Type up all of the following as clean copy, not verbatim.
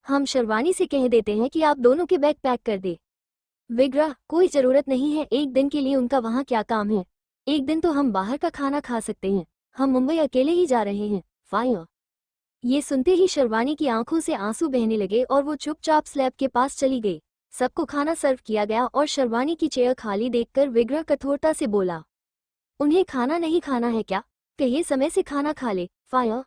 हम शर्वानी से कह देते हैं कि आप दोनों के बैग पैक कर दे। विग्रह, कोई जरूरत नहीं है, एक दिन के लिए उनका वहाँ क्या काम है। एक दिन तो हम बाहर का खाना खा सकते हैं। हम मुंबई अकेले ही जा रहे हैं। फायर। ये सुनते ही शर्वानी की आंखों से आंसू बहने लगे और वो चुपचाप स्लैब के पास चली गई। सबको खाना सर्व किया गया और शर्वानी की चेयर खाली देखकर विग्रह कठोरता से बोला, उन्हें खाना नहीं खाना है क्या? कहिए समय से खाना खा ले। फायर।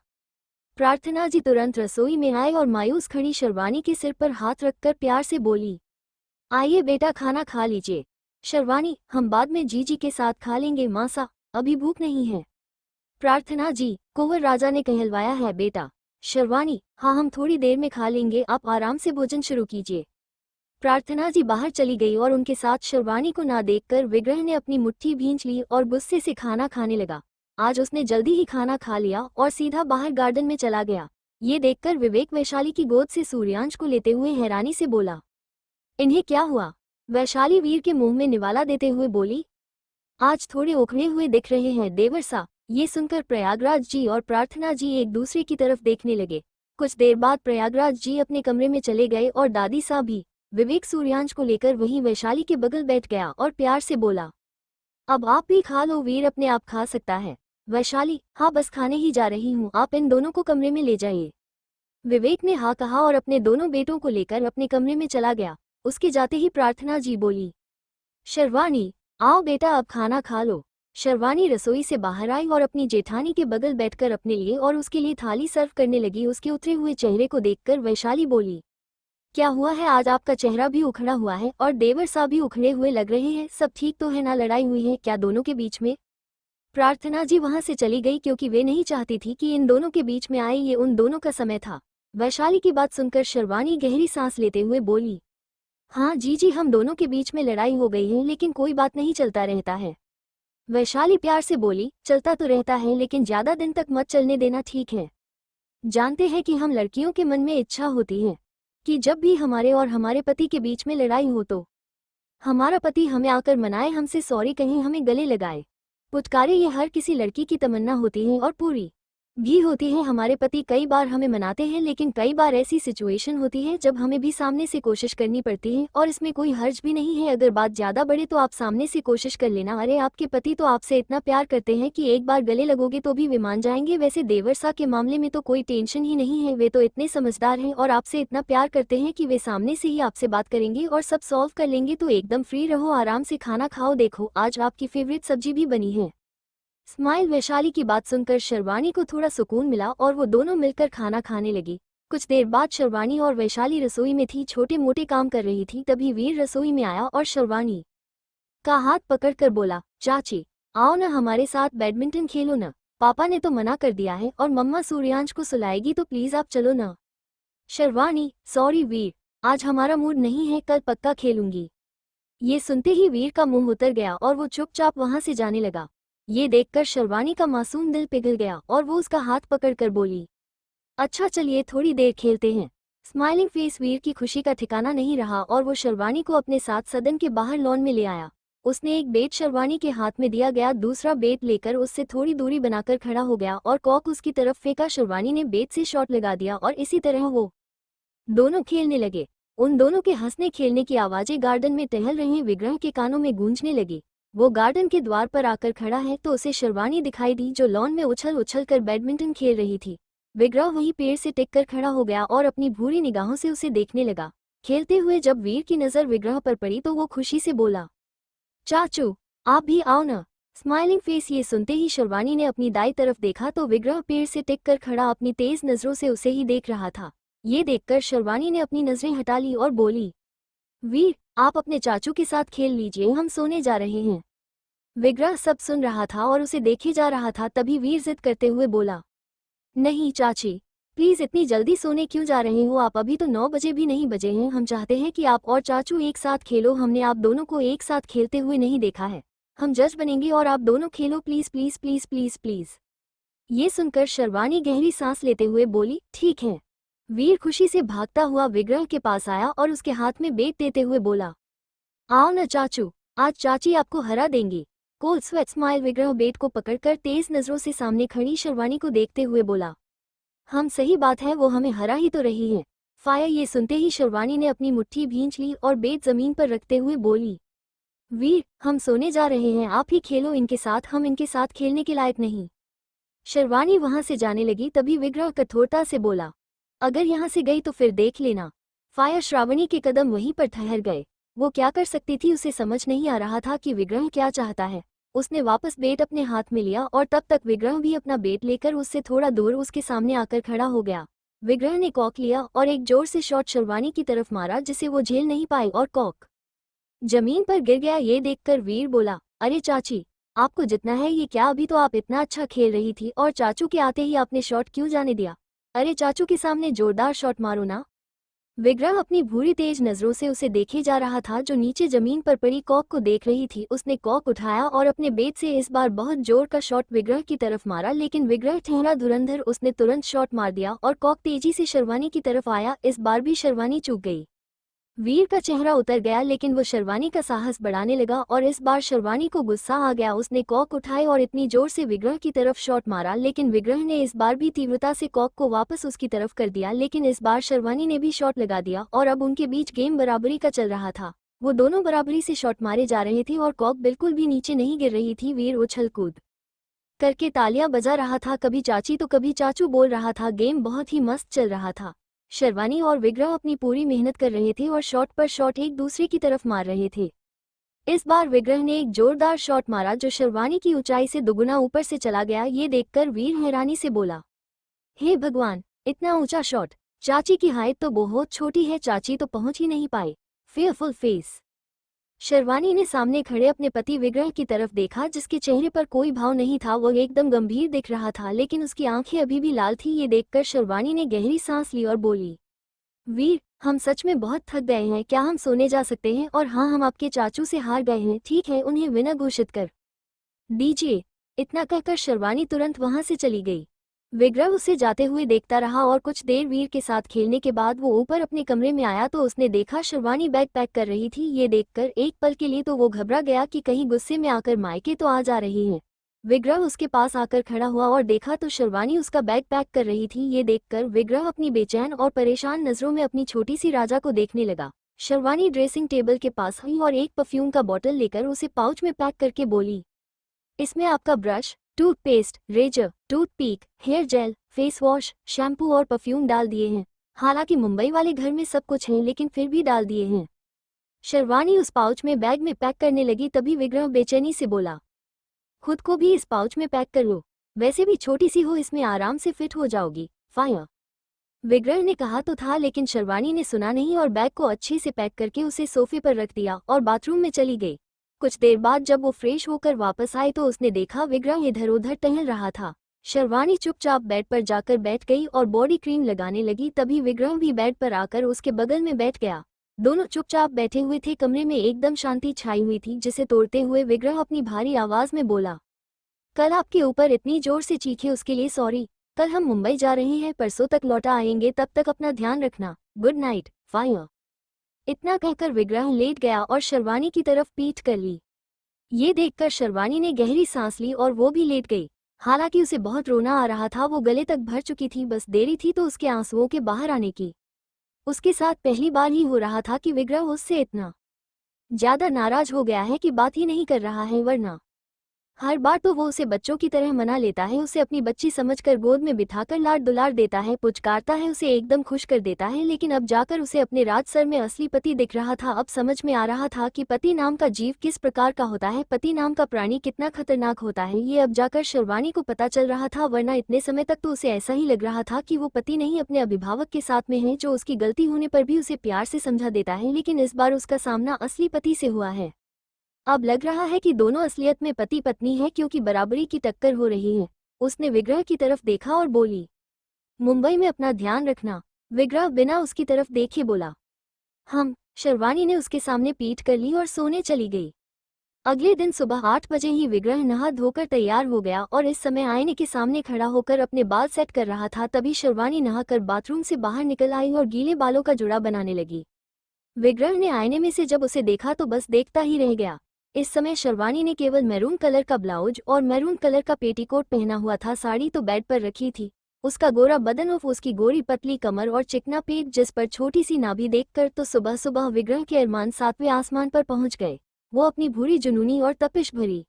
प्रार्थना जी तुरंत रसोई में आए और मायूस खड़ी शर्वानी के सिर पर हाथ रखकर प्यार से बोली, आइए बेटा, खाना खा लीजिए। शर्वानी, हम बाद में जीजी के साथ खा लेंगे मासा, अभी भूख नहीं है। प्रार्थना जी, कुंवर राजा ने कहलवाया है बेटा। शर्वानी, हाँ हम थोड़ी देर में खा लेंगे, आप आराम से भोजन शुरू कीजिए। प्रार्थना जी बाहर चली गई और उनके साथ शर्वानी को ना देखकर विग्रह ने अपनी मुट्ठी भींच ली और गुस्से से खाना खाने लगा। आज उसने जल्दी ही खाना खा लिया और सीधा बाहर गार्डन में चला गया। ये देखकर विवेक वैशाली की गोद से सूर्यांश को लेते हुए हैरानी से बोला, इन्हें क्या हुआ? वैशाली वीर के मुंह में निवाला देते हुए बोली, आज थोड़े उखड़े हुए दिख रहे हैं देवर सा। ये सुनकर प्रयागराज जी और प्रार्थना जी एक दूसरे की तरफ देखने लगे। कुछ देर बाद प्रयागराज जी अपने कमरे में चले गए और दादी साहब भी। विवेक सूर्यांश को लेकर वहीं वैशाली के बगल बैठ गया और प्यार से बोला, अब आप भी खा लो, वीर अपने आप खा सकता है। वैशाली, हाँ बस खाने ही जा रही हूँ, आप इन दोनों को कमरे में ले जाइए। विवेक ने हाँ कहा और अपने दोनों बेटों को लेकर अपने कमरे में चला गया। उसके जाते ही प्रार्थना जी बोली, शर्वानी, आओ बेटा अब खाना खा लो। शर्वानी रसोई से बाहर आई और अपनी जेठानी के बगल बैठकर अपने लिए और उसके लिए थाली सर्व करने लगी। उसके उतरे हुए चेहरे को देखकर वैशाली बोली, क्या हुआ है, आज आपका चेहरा भी उखड़ा हुआ है और देवर साहब भी उखड़े हुए लग रहे हैं, सब ठीक तो है ना? लड़ाई हुई है क्या दोनों के बीच में? प्रार्थना जी वहां से चली गई क्योंकि वे नहीं चाहती थी कि इन दोनों के बीच में आए, ये उन दोनों का समय था। वैशाली की बात सुनकर शर्वानी गहरी सांस लेते हुए बोली, हाँ जी, हम दोनों के बीच में लड़ाई हो गई है, लेकिन कोई बात नहीं, चलता रहता है। वैशाली प्यार से बोली, चलता तो रहता है लेकिन ज्यादा दिन तक मत चलने देना, ठीक है? जानते हैं कि हम लड़कियों के मन में इच्छा होती है कि जब भी हमारे और हमारे पति के बीच में लड़ाई हो तो हमारा पति हमें आकर मनाए, हमसे सॉरी कहें, हमें गले लगाए, पुचकारे। ये हर किसी लड़की की तमन्ना होती है और पूरी भी होती है। हमारे पति कई बार हमें मनाते हैं, लेकिन कई बार ऐसी सिचुएशन होती है जब हमें भी सामने से कोशिश करनी पड़ती है और इसमें कोई हर्ज भी नहीं है। अगर बात ज्यादा बढ़े तो आप सामने से कोशिश कर लेना। अरे आपके पति तो आपसे इतना प्यार करते हैं कि एक बार गले लगोगे तो भी वे मान जाएंगे। वैसे देवरसा के मामले में तो कोई टेंशन ही नहीं है, वे तो इतने समझदार हैं और आपसे इतना प्यार करते हैं कि वे सामने से ही आपसे बात करेंगे और सब सॉल्व कर लेंगे। तो एकदम फ्री रहो, आराम से खाना खाओ। देखो आज आपकी फेवरेट सब्जी भी बनी है। स्माइल। वैशाली की बात सुनकर शर्वानी को थोड़ा सुकून मिला और वो दोनों मिलकर खाना खाने लगी। कुछ देर बाद शर्वानी और वैशाली रसोई में थी, छोटे मोटे काम कर रही थी। तभी वीर रसोई में आया और शर्वानी का हाथ पकड़कर बोला, चाची आओ ना, हमारे साथ बैडमिंटन खेलो ना। पापा ने तो मना कर दिया है और मम्मा सूर्यांश को सुलाएगी, तो प्लीज आप चलो ना। शर्वानी, सॉरी वीर, आज हमारा मूड नहीं है, कल पक्का खेलूंगी। ये सुनते ही वीर का मुंह उतर गया और वो चुपचाप वहां से जाने लगा। ये देखकर शर्वानी का मासूम दिल पिघल गया और वो उसका हाथ पकड़कर बोली, अच्छा चलिए थोड़ी देर खेलते हैं। स्माइलिंग फेस वीर की खुशी का ठिकाना नहीं रहा और वो शर्वानी को अपने साथ सदन के बाहर लॉन में ले आया। उसने एक बेट शर्वानी के हाथ में दिया गया, दूसरा बेट लेकर उससे थोड़ी दूरी बनाकर खड़ा हो गया और कॉक उसकी तरफ फेंका। शर्वानी ने बेट से शॉट लगा दिया और इसी तरह वो दोनों खेलने लगे। उन दोनों के हंसने खेलने की आवाजें गार्डन में टहल रहे विग्रह के कानों में गूंजने लगी। वो गार्डन के द्वार पर आकर खड़ा है तो उसे शर्वानी दिखाई दी जो लॉन में उछल उछल कर बैडमिंटन खेल रही थी। विग्रह वहीं पेड़ से टिककर खड़ा हो गया और अपनी भूरी निगाहों से उसे देखने लगा। खेलते हुए जब वीर की नजर विग्रह पर पड़ी तो वो खुशी से बोला, चाचू आप भी आओ ना। Smiling face. ये सुनते ही शर्वानी ने अपनी दाई तरफ देखा तो विग्रह पेड़ से टिककर खड़ा अपनी तेज नजरों से उसे ही देख रहा था। ये देखकर शर्वानी ने अपनी नजरें हटा ली और बोली, वीर आप अपने चाचू के साथ खेल लीजिए, हम सोने जा रहे हैं। विग्रह सब सुन रहा था और उसे देखे जा रहा था। तभी वीर जिद करते हुए बोला, नहीं चाची प्लीज, इतनी जल्दी सोने क्यों जा रहे हो आप? अभी तो 9 बजे भी नहीं बजे हैं। हम चाहते हैं कि आप और चाचू एक साथ खेलो। हमने आप दोनों को एक साथ खेलते हुए नहीं देखा है। हम जज बनेंगे और आप दोनों खेलो, please please please please please. ये सुनकर शर्वानी गहरी सांस लेते हुए बोली, ठीक है। वीर खुशी से भागता हुआ विग्रह के पास आया और उसके हाथ में बेट देते हुए बोला, आओ न चाचू, आज चाची आपको हरा देंगी। Cold sweat smile. विग्रह बेट को पकड़कर तेज नजरों से सामने खड़ी शर्वानी को देखते हुए बोला, हम सही बात है, वो हमें हरा ही तो रही है। फाया ये सुनते ही शिरवानी ने अपनी मुट्ठी भींच ली और बेड जमीन पर रखते हुए बोली, वीर, हम सोने जा रहे हैं, आप ही खेलो इनके साथ, हम इनके साथ खेलने के लायक नहीं। शिरवानी वहां से जाने लगी, तभी विग्रह कठोरता से बोला, अगर यहाँ से गई तो फिर देख लेना। फाया श्रावणी के कदम वहीं पर ठहर गए। वो क्या कर सकती थी, उसे समझ नहीं आ रहा था कि विग्रह क्या चाहता है। उसने वापस बेट अपने हाथ में लिया और तब तक विग्रह भी अपना बेट लेकर उससे थोड़ा दूर उसके सामने आकर खड़ा हो गया। विग्रह ने कॉक लिया और एक जोर से शॉट शिरवानी की तरफ मारा जिसे वो झेल नहीं पाई और कॉक जमीन पर गिर गया। ये देखकर वीर बोला, अरे चाची, आपको जितना है ये क्या, अभी तो आप इतना अच्छा खेल रही थी और चाचू के आते ही आपने शॉट क्यों जाने दिया? अरे चाचू के सामने जोरदार शॉट मारो ना। विग्रह अपनी भूरी तेज नजरों से उसे देखे जा रहा था जो नीचे जमीन पर पड़ी कॉक को देख रही थी। उसने कॉक उठाया और अपने बेट से इस बार बहुत जोर का शॉट विग्रह की तरफ मारा, लेकिन विग्रह ठहरा धुरंधर, उसने तुरंत शॉट मार दिया और कॉक तेजी से शिरवानी की तरफ आया। इस बार भी शिरवानी चूक गई। वीर का चेहरा उतर गया, लेकिन वो शिरवानी का साहस बढ़ाने लगा और इस बार शिरवानी को गुस्सा आ गया। उसने कॉक उठाए और इतनी जोर से विग्रह की तरफ शॉट मारा, लेकिन विग्रह ने इस बार भी तीव्रता से कॉक को वापस उसकी तरफ कर दिया। लेकिन इस बार शिरवानी ने भी शॉट लगा दिया और अब उनके बीच गेम बराबरी का चल रहा था। वो दोनों बराबरी से शॉट मारे जा रहे थे और कॉक बिल्कुल भी नीचे नहीं गिर रही थी। वीर उछल कूद करके तालियां बजा रहा था, कभी चाची तो कभी चाचू बोल रहा था। गेम बहुत ही मस्त चल रहा था। शिरवानी और विग्रह अपनी पूरी मेहनत कर रहे थे और शॉट पर शॉट एक दूसरे की तरफ मार रहे थे। इस बार विग्रह ने एक जोरदार शॉट मारा जो शिरवानी की ऊंचाई से दुगुना ऊपर से चला गया। ये देखकर वीर हैरानी से बोला, हे भगवान, इतना ऊंचा शॉट! चाची की हाइट तो बहुत छोटी है, चाची तो पहुंच ही नहीं पाए। Fearful face. शिरवानी ने सामने खड़े अपने पति विग्रह की तरफ देखा जिसके चेहरे पर कोई भाव नहीं था। वो एकदम गंभीर दिख रहा था, लेकिन उसकी आंखें अभी भी लाल थी। ये देखकर शिरवानी ने गहरी सांस ली और बोली, वीर, हम सच में बहुत थक गए हैं, क्या हम सोने जा सकते हैं? और हाँ, हम आपके चाचू से हार गए हैं, ठीक है, उन्हें विनर घोषित कर दीजिए। इतना कहकर शिरवानी तुरंत वहां से चली गई। विग्रह उसे जाते हुए देखता रहा और कुछ देर वीर के साथ खेलने के बाद वो ऊपर अपने कमरे में आया तो उसने देखा शिरवानी बैग पैक कर रही थी। ये देखकर एक पल के लिए तो वो घबरा गया कि कहीं गुस्से में आकर मायके तो आ जा रही है। विग्रह उसके पास आकर खड़ा हुआ और देखा तो शिरवानी उसका बैग पैक कर रही थी। ये देखकर विग्रह अपनी बेचैन और परेशान नजरों में अपनी छोटी सी राजा को देखने लगा। शिरवानी ड्रेसिंग टेबल के पास आई और एक परफ्यूम का बॉटल लेकर उसे पाउच में पैक करके बोली, इसमें आपका brush, toothpaste, razor, toothpick, hair gel, face wash, shampoo और परफ्यूम डाल दिए हैं। हालांकि मुंबई वाले घर में सब कुछ है, लेकिन फिर भी डाल दिए हैं। शिरवानी उस पाउच में बैग में पैक करने लगी, तभी विग्रह बेचैनी से बोला, खुद को भी इस पाउच में पैक कर लो, वैसे भी छोटी सी हो, इसमें आराम से फिट हो जाओगी। फाया। विग्रह ने कहा तो था, लेकिन शिरवानी ने सुना नहीं और बैग को अच्छे से पैक करके उसे सोफे पर रख दिया और बाथरूम में चली गई। कुछ देर बाद जब वो फ्रेश होकर वापस आई तो उसने देखा विग्रह इधर उधर टहल रहा था। शिरवानी चुपचाप बेड पर जाकर बैठ गई और बॉडी क्रीम लगाने लगी। तभी विग्रह भी बेड पर आकर उसके बगल में बैठ गया। दोनों चुपचाप बैठे हुए थे। कमरे में एकदम शांति छाई हुई थी, जिसे तोड़ते हुए विग्रह अपनी भारी आवाज में बोला, कल आपके ऊपर इतनी जोर से चीखे उसके लिए सॉरी। कल हम मुंबई जा रहे हैं, परसों तक लौटा आएंगे, तब तक अपना ध्यान रखना। गुड नाइट, फाया। इतना कहकर विग्रह लेट गया और शिरवानी की तरफ पीठ कर ली। ये देखकर शिरवानी ने गहरी सांस ली और वो भी लेट गई। हालांकि उसे बहुत रोना आ रहा था, वो गले तक भर चुकी थी, बस देरी थी तो उसके आंसुओं के बाहर आने की। उसके साथ पहली बार ही हो रहा था कि विग्रह उससे इतना ज्यादा नाराज हो गया है कि बात ही नहीं कर रहा है, वरना हर बार तो वो उसे बच्चों की तरह मना लेता है, उसे अपनी बच्ची समझकर गोद में बिठाकर लाड दुलार देता है, पुचकारता है, उसे एकदम खुश कर देता है। लेकिन अब जाकर उसे अपने राजसर में असली पति दिख रहा था। अब समझ में आ रहा था कि पति नाम का जीव किस प्रकार का होता है, पति नाम का प्राणी कितना खतरनाक होता है। ये अब जाकर शिरवानी को पता चल रहा था, वरना इतने समय तक तो उसे ऐसा ही लग रहा था कि वो पति नहीं अपने अभिभावक के साथ में है, जो उसकी गलती होने पर भी उसे प्यार से समझा देता है। लेकिन इस बार उसका सामना असली पति से हुआ है। अब लग रहा है कि दोनों असलियत में पति पत्नी है, क्योंकि बराबरी की टक्कर हो रही है। उसने विग्रह की तरफ देखा और बोली, मुंबई में अपना ध्यान रखना। विग्रह बिना उसकी तरफ देखे बोला, हम। शिरवानी ने उसके सामने पीठ कर ली और सोने चली गई। अगले दिन सुबह 8 बजे ही विग्रह नहा धोकर तैयार हो गया और इस समय आईने के सामने खड़ा होकर अपने बाल सेट कर रहा था। तभी शिरवानी नहाकर बाथरूम से बाहर निकल आई और गीले बालों का जुड़ा बनाने लगी। विग्रह ने आईने में से जब उसे देखा तो बस देखता ही रह गया। इस समय शिरवानी ने केवल मैरून कलर का ब्लाउज और मैरून कलर का पेटीकोट पहना हुआ था। साड़ी तो बेड पर रखी थी। उसका गोरा बदन और उसकी गोरी पतली कमर और चिकना पेट जिस पर छोटी सी नाभि देखकर तो सुबह सुबह विग्रह के अरमान 7वें आसमान पर पहुंच गए। वो अपनी भूरी जुनूनी और तपिश भरी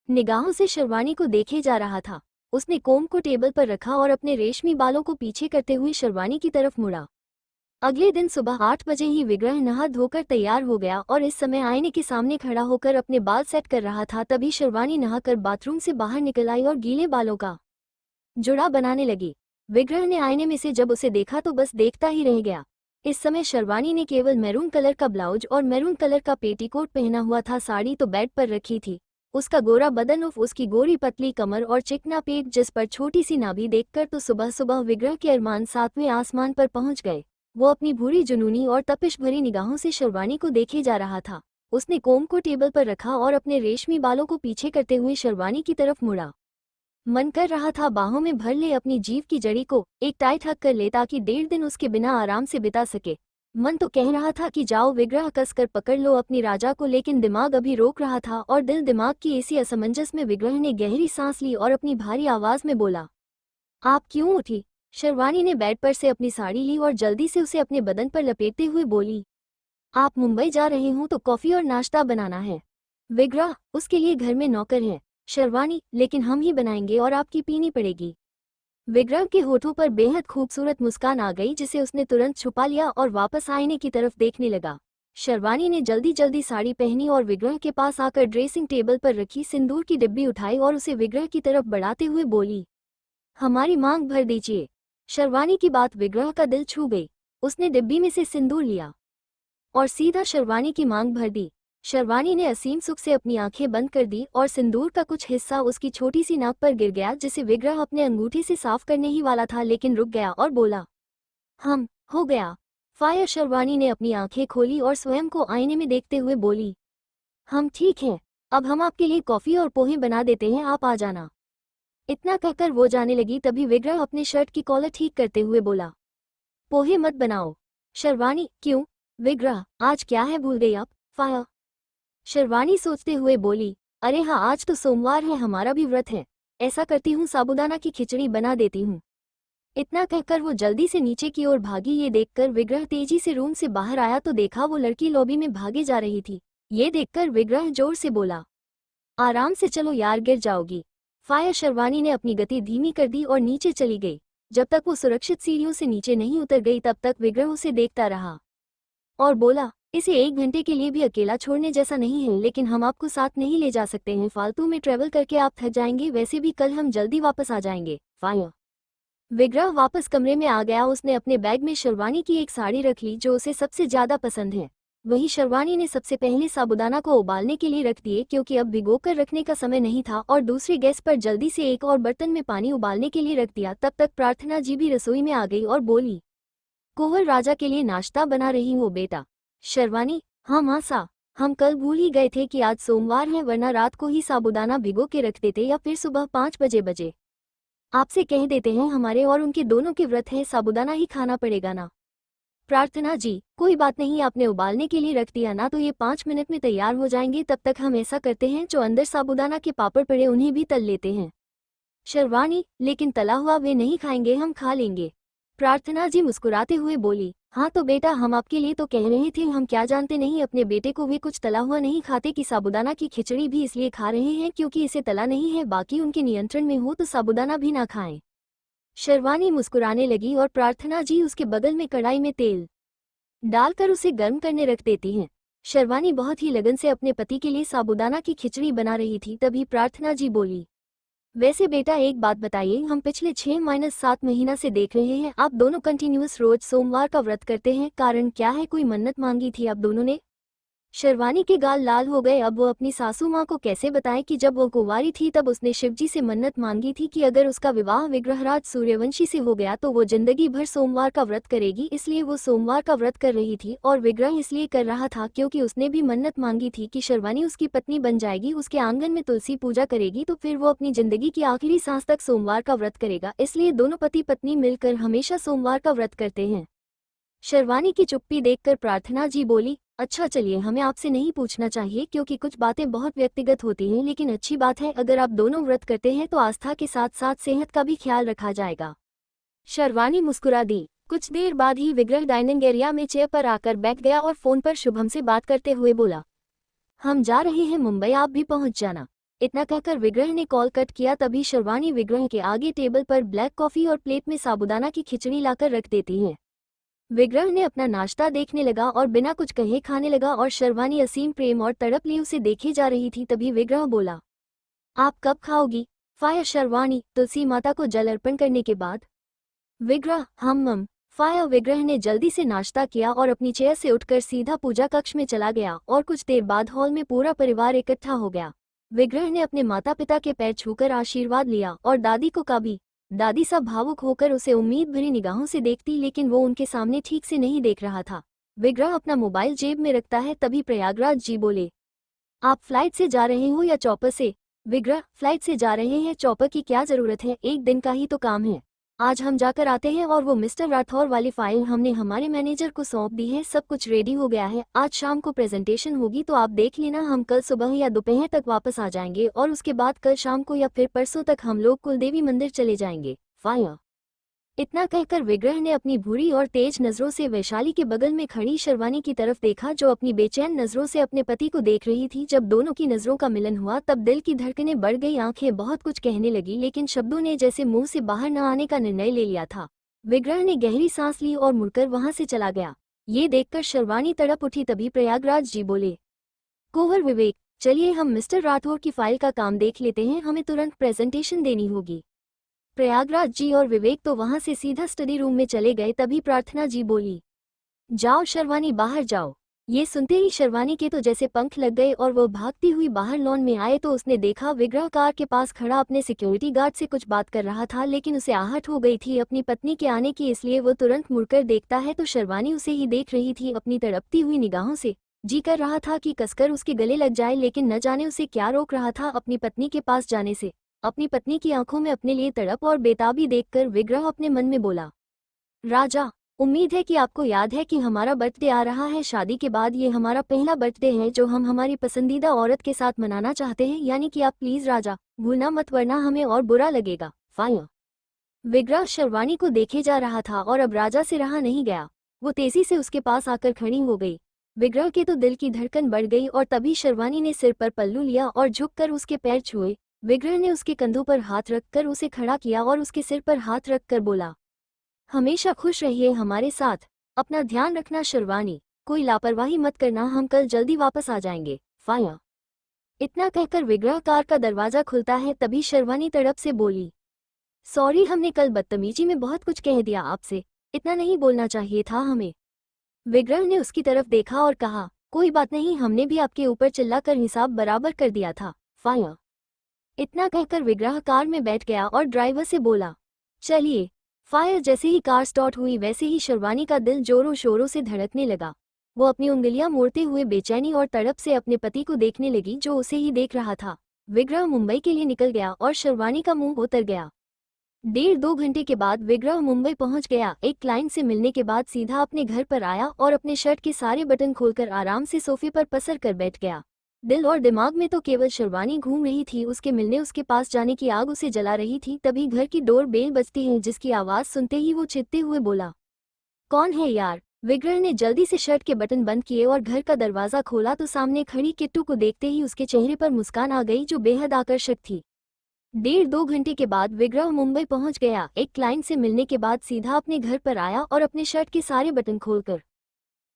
निगाहों से शिरवानी को देखे जा रहा था। उसने कोम्ब को टेबल पर रखा और अपने रेशमी बालों को पीछे करते हुए शिरवानी की तरफ मुड़ा। अगले दिन सुबह 8 बजे ही विग्रह नहा धोकर तैयार हो गया और इस समय आईने के सामने खड़ा होकर अपने बाल सेट कर रहा था। तभी शिरवानी नहाकर बाथरूम से बाहर निकल आई और गीले बालों का जुड़ा बनाने लगी। विग्रह ने आईने में से जब उसे देखा तो बस देखता ही रह गया। इस समय शिरवानी ने केवल मैरून कलर का ब्लाउज और मैरून कलर का पेटीकोट पहना हुआ था। साड़ी तो बेड पर रखी थी। उसका गोरा बदन और उसकी गोरी पतली कमर और चिकना पेट जिस पर छोटी सी नाभि देखकर तो सुबह सुबह विग्रह के अरमान 7वें आसमान पर पहुंच गए। वो अपनी भूरी जुनूनी और तपिश भरी निगाहों से शिरवानी को देखे जा रहा था। उसने कोम्ब को टेबल पर रखा और अपने रेशमी बालों को पीछे करते हुए शिरवानी की तरफ मुड़ा। मन कर रहा था बाहों में भर ले अपनी जीभ की जड़ी को, एक टाइट हक कर ले ताकि 1.5 दिन उसके बिना आराम से बिता सके। मन तो कह रहा था कि जाओ विग्रह कसकर पकड़ लो अपनी राजा को, लेकिन दिमाग अभी रोक रहा था और दिल दिमाग की इसी असमंजस में विग्रह ने गहरी सांस ली और अपनी भारी आवाज में बोला, आप क्यों उठी? शिरवानी ने बेड पर से अपनी साड़ी ली और जल्दी से उसे अपने बदन पर लपेटते हुए बोली, आप मुंबई जा रहे हो तो कॉफी और नाश्ता बनाना है। विग्रह, उसके लिए घर में नौकर है। शिरवानी, लेकिन हम ही बनाएंगे और आपकी पीनी पड़ेगी। विग्रह के होठों पर बेहद खूबसूरत मुस्कान आ गई जिसे उसने तुरंत छुपा लिया और वापस आईने की तरफ देखने लगा। शिरवानी ने जल्दी जल्दी साड़ी पहनी और विग्रह के पास आकर ड्रेसिंग टेबल पर रखी सिंदूर की डिब्बी उठाई और उसे विग्रह की तरफ बढ़ाते हुए बोली, हमारी मांग भर दीजिए। शिरवानी की बात विग्रह का दिल छू गई। उसने डिब्बी में से सिंदूर लिया और सीधा शिरवानी की मांग भर दी। शिरवानी ने असीम सुख से अपनी आंखें बंद कर दी और सिंदूर का कुछ हिस्सा उसकी छोटी सी नाक पर गिर गया जिसे विग्रह अपने अंगूठे से साफ करने ही वाला था, लेकिन रुक गया और बोला, हम हो गया। फायर। शिरवानी ने अपनी आंखें खोली और स्वयं को आईने में देखते हुए बोली, हम ठीक हैं। अब हम आपके लिए कॉफी और पोहे बना देते हैं, आप आ जाना। इतना कहकर वो जाने लगी। तभी विग्रह अपने शर्ट की कॉलर ठीक करते हुए बोला, पोहे मत बनाओ। शिरवानी, क्यों? विग्रह, आज क्या है भूल गई आप? फायर। शिरवानी सोचते हुए बोली, अरे हाँ, आज तो सोमवार है, हमारा भी व्रत है। ऐसा करती हूँ, साबूदाना की खिचड़ी बना देती हूँ। इतना कहकर वो जल्दी से नीचे की ओर भागी। ये देखकर विग्रह तेजी से रूम से बाहर आया तो देखा वो लड़की लॉबी में भागे जा रही थी। ये देखकर विग्रह जोर से बोला, आराम से चलो यार, गिर जाओगी। फायर। शिरवानी ने अपनी गति धीमी कर दी और नीचे चली गई। जब तक वो सुरक्षित सीढ़ियों से नीचे नहीं उतर गई तब तक विग्रह उसे देखता रहा और बोला, इसे 1 घंटे के लिए भी अकेला छोड़ने जैसा नहीं है, लेकिन हम आपको साथ नहीं ले जा सकते हैं। फालतू में ट्रेवल करके आप थक जाएंगे, वैसे भी कल हम जल्दी वापस आ जाएंगे। फायर। विग्रह वापस कमरे में आ गया। उसने अपने बैग में शिरवानी की एक साड़ी रख ली जो उसे सबसे ज्यादा पसंद है। वहीं शिरवानी ने सबसे पहले साबूदाना को उबालने के लिए रख दिए क्योंकि अब भिगोकर रखने का समय नहीं था, और दूसरे गैस पर जल्दी से एक और बर्तन में पानी उबालने के लिए रख दिया। तब तक प्रार्थना जी भी रसोई में आ गई और बोली, कुंवर राजा के लिए नाश्ता बना रही हो बेटा? शिरवानी, हाँ माँ सा, हम कल भूल ही गए थे कि आज सोमवार है, वरना रात को ही साबूदाना भिगो के रख देते या फिर सुबह 5 बजे आपसे कह देते हैं, हमारे और उनके दोनों के व्रत है, साबूदाना ही खाना पड़ेगा ना। प्रार्थना जी, कोई बात नहीं, आपने उबालने के लिए रख दिया ना तो ये 5 मिनट में तैयार हो जाएंगे। तब तक हम ऐसा करते हैं, जो अंदर साबूदाना के पापड़ पड़े उन्हें भी तल लेते हैं। शिरवानी, लेकिन तला हुआ वे नहीं खाएंगे, हम खा लेंगे। प्रार्थना जी मुस्कुराते हुए बोली, हाँ तो बेटा, हम आपके लिए तो कह रहे थे, हम क्या जानते नहीं अपने बेटे को वे कुछ तला हुआ नहीं खाते कि साबूदाना की खिचड़ी भी इसलिए खा रहे हैं क्योंकि इसे तला नहीं है, बाकी उनके नियंत्रण में हो तो साबूदाना भी ना खाएं। शिरवानी मुस्कुराने लगी और प्रार्थना जी उसके बगल में कढ़ाई में तेल डालकर उसे गर्म करने रख देती हैं। शिरवानी बहुत ही लगन से अपने पति के लिए साबूदाना की खिचड़ी बना रही थी। तभी प्रार्थना जी बोली, वैसे बेटा एक बात बताइए, हम पिछले 6-7 महीना से देख रहे हैं आप दोनों कंटिन्यूअस रोज सोमवार का व्रत करते हैं, कारण क्या है? कोई मन्नत मांगी थी आप दोनों ने? शिरवानी के गाल लाल हो गए। अब वो अपनी सासू माँ को कैसे बताए कि जब वो कुंवारी थी तब उसने शिवजी से मन्नत मांगी थी कि अगर उसका विवाह विग्रहराज सूर्यवंशी से हो गया तो वो जिंदगी भर सोमवार का व्रत करेगी। इसलिए वो सोमवार का व्रत कर रही थी और विग्रह इसलिए कर रहा था क्योंकि उसने भी मन्नत मांगी थी कि शिरवानी उसकी पत्नी बन जाएगी, उसके आंगन में तुलसी पूजा करेगी तो फिर वो अपनी जिंदगी की आखिरी सांस तक सोमवार का व्रत करेगा। इसलिए दोनों पति पत्नी मिलकर हमेशा सोमवार का व्रत करते हैं। शिरवानी की चुप्पी देखकर प्रार्थना जी बोली, अच्छा चलिए, हमें आपसे नहीं पूछना चाहिए क्योंकि कुछ बातें बहुत व्यक्तिगत होती हैं, लेकिन अच्छी बात है अगर आप दोनों व्रत करते हैं तो आस्था के साथ साथ सेहत का भी ख्याल रखा जाएगा। शर्वानी मुस्कुरा दी। कुछ देर बाद ही विग्रह डाइनिंग एरिया में चेयर पर आकर बैठ गया और फोन पर शुभम से बात करते हुए बोला, हम जा रहे हैं मुंबई, आप भी पहुंच जाना। इतना कहकर विग्रह ने कॉल कट किया। तभी शर्वानी विग्रह के आगे टेबल पर ब्लैक कॉफी और प्लेट में साबूदाना की खिचड़ी लाकर रख देती है। विग्रह ने अपना नाश्ता देखने लगा और बिना कुछ कहे खाने लगा और शर्वानी असीम प्रेम और तड़प लिए उसे देखे जा रही थी। तभी विग्रह बोला, आप कब खाओगी? फायर शर्वानी, तुलसी माता को जल अर्पण करने के बाद। विग्रह, हम फायर। विग्रह ने जल्दी से नाश्ता किया और अपनी चेयर से उठकर सीधा पूजा कक्ष में चला गया और कुछ देर बाद हॉल में पूरा परिवार इकट्ठा हो गया। विग्रह ने अपने माता पिता के पैर छूकर आशीर्वाद लिया और दादी को कहा भी। दादी सब भावुक होकर उसे उम्मीद भरी निगाहों से देखती, लेकिन वो उनके सामने ठीक से नहीं देख रहा था। विग्रह अपना मोबाइल जेब में रखता है। तभी प्रयागराज जी बोले, आप फ्लाइट से जा रहे हो या चॉपर से? विग्रह, फ्लाइट से जा रहे हैं, चॉपर की क्या जरूरत है, एक दिन का ही तो काम है। आज हम जाकर आते हैं। और वो मिस्टर राठौर वाली फाइल हमने हमारे मैनेजर को सौंप दी है, सब कुछ रेडी हो गया है। आज शाम को प्रेजेंटेशन होगी तो आप देख लेना। हम कल सुबह या दोपहर तक वापस आ जाएंगे और उसके बाद कल शाम को या फिर परसों तक हम लोग कुलदेवी मंदिर चले जाएंगे। फायर। इतना कहकर विग्रह ने अपनी भूरी और तेज नजरों से वैशाली के बगल में खड़ी शर्वानी की तरफ देखा, जो अपनी बेचैन नजरों से अपने पति को देख रही थी। जब दोनों की नजरों का मिलन हुआ तब दिल की धड़कनें बढ़ गई, आंखें बहुत कुछ कहने लगी, लेकिन शब्दों ने जैसे मुंह से बाहर न आने का निर्णय ले लिया था। विग्रह ने गहरी सांस ली और मुड़कर वहां से चला गया। ये देखकर शर्वानी तड़प उठी। तभी प्रयागराज जी बोले, कुंवर विवेक, चलिए हम मिस्टर राठौर की फाइल का काम देख लेते हैं, हमें तुरंत प्रेजेंटेशन देनी होगी। प्रयागराज जी और विवेक तो वहां से सीधा स्टडी रूम में चले गए। तभी प्रार्थना जी बोली, जाओ शर्वानी, बाहर जाओ। ये सुनते ही शर्वानी के तो जैसे पंख लग गए और वो भागती हुई बाहर लॉन में आए तो उसने देखा विग्रह कार के पास खड़ा अपने सिक्योरिटी गार्ड से कुछ बात कर रहा था, लेकिन उसे आहट हो गई थी अपनी पत्नी के आने की, इसलिए वो तुरंत मुड़कर देखता है तो शर्वानी उसे ही देख रही थी अपनी तड़पती हुई निगाहों से। जी कर रहा था कि कसकर उसके गले लग जाए, लेकिन न जाने उसे क्या रोक रहा था अपनी पत्नी के पास जाने से। अपनी पत्नी की आंखों में अपने लिए तड़प और बेताबी देखकर विग्रह अपने मन में बोला, राजा, उम्मीद है कि आपको याद है कि हमारा बर्थडे आ रहा है। शादी के बाद ये हमारा पहला बर्थडे है जो हम हमारी पसंदीदा औरत के साथ मनाना चाहते हैं, यानी कि आप प्लीज राजा भूलना मत, वरना हमें और बुरा लगेगा। फायर। विग्रह शर्वानी को देखे जा रहा था और अब राजा से रहा नहीं गया। वो तेजी से उसके पास आकर खड़ी हो गई। विग्रह के तो दिल की धड़कन बढ़ गई और तभी शर्वानी ने सिर पर पल्लू लिया और झुककर उसके पैर छुए। विग्रह ने उसके कंधों पर हाथ रखकर उसे खड़ा किया और उसके सिर पर हाथ रखकर बोला, हमेशा खुश रहिए हमारे साथ, अपना ध्यान रखना शर्वानी, कोई लापरवाही मत करना, हम कल जल्दी वापस आ जाएंगे। फायर। इतना कहकर विग्रह कार का दरवाजा खुलता है। तभी शर्वानी तड़प से बोली, सॉरी, हमने कल बदतमीजी में बहुत कुछ कह दिया आपसे, इतना नहीं बोलना चाहिए था हमें। विग्रह ने उसकी तरफ देखा और कहा, कोई बात नहीं, हमने भी आपके ऊपर चिल्लाकर हिसाब बराबर कर दिया था। फायर। इतना कहकर विग्रह कार में बैठ गया और ड्राइवर से बोला, चलिए। फायर। जैसे ही कार स्टार्ट हुई वैसे ही शर्वानी का दिल जोरों शोरों से धड़कने लगा। वो अपनी उंगलियां मोड़ते हुए बेचैनी और तड़प से अपने पति को देखने लगी जो उसे ही देख रहा था। विग्रह मुंबई के लिए निकल गया और शर्वानी का मुंह उतर गया। 1.5-2 घंटे के बाद विग्रह मुंबई पहुंच गया। एक क्लाइंट से मिलने के बाद सीधा अपने घर पर आया और अपने शर्ट के सारे बटन खोलकर आराम से सोफे पर पसर कर बैठ गया। दिल और दिमाग में तो केवल शर्वानी घूम रही थी, उसके मिलने उसके पास जाने की आग उसे जला रही थी। तभी घर की डोर बेल बजती है, जिसकी आवाज सुनते ही वो चीखते हुए बोला, कौन है यार? विग्रह ने जल्दी से शर्ट के बटन बंद किए और घर का दरवाजा खोला तो सामने खड़ी किट्टू को देखते ही उसके चेहरे पर मुस्कान आ गई जो बेहद आकर्षक थी। 1.5-2 घंटे के बाद विग्रह मुंबई पहुंच गया। एक क्लाइंट से मिलने के बाद सीधा अपने घर पर आया और अपने शर्ट के सारे बटन खोलकर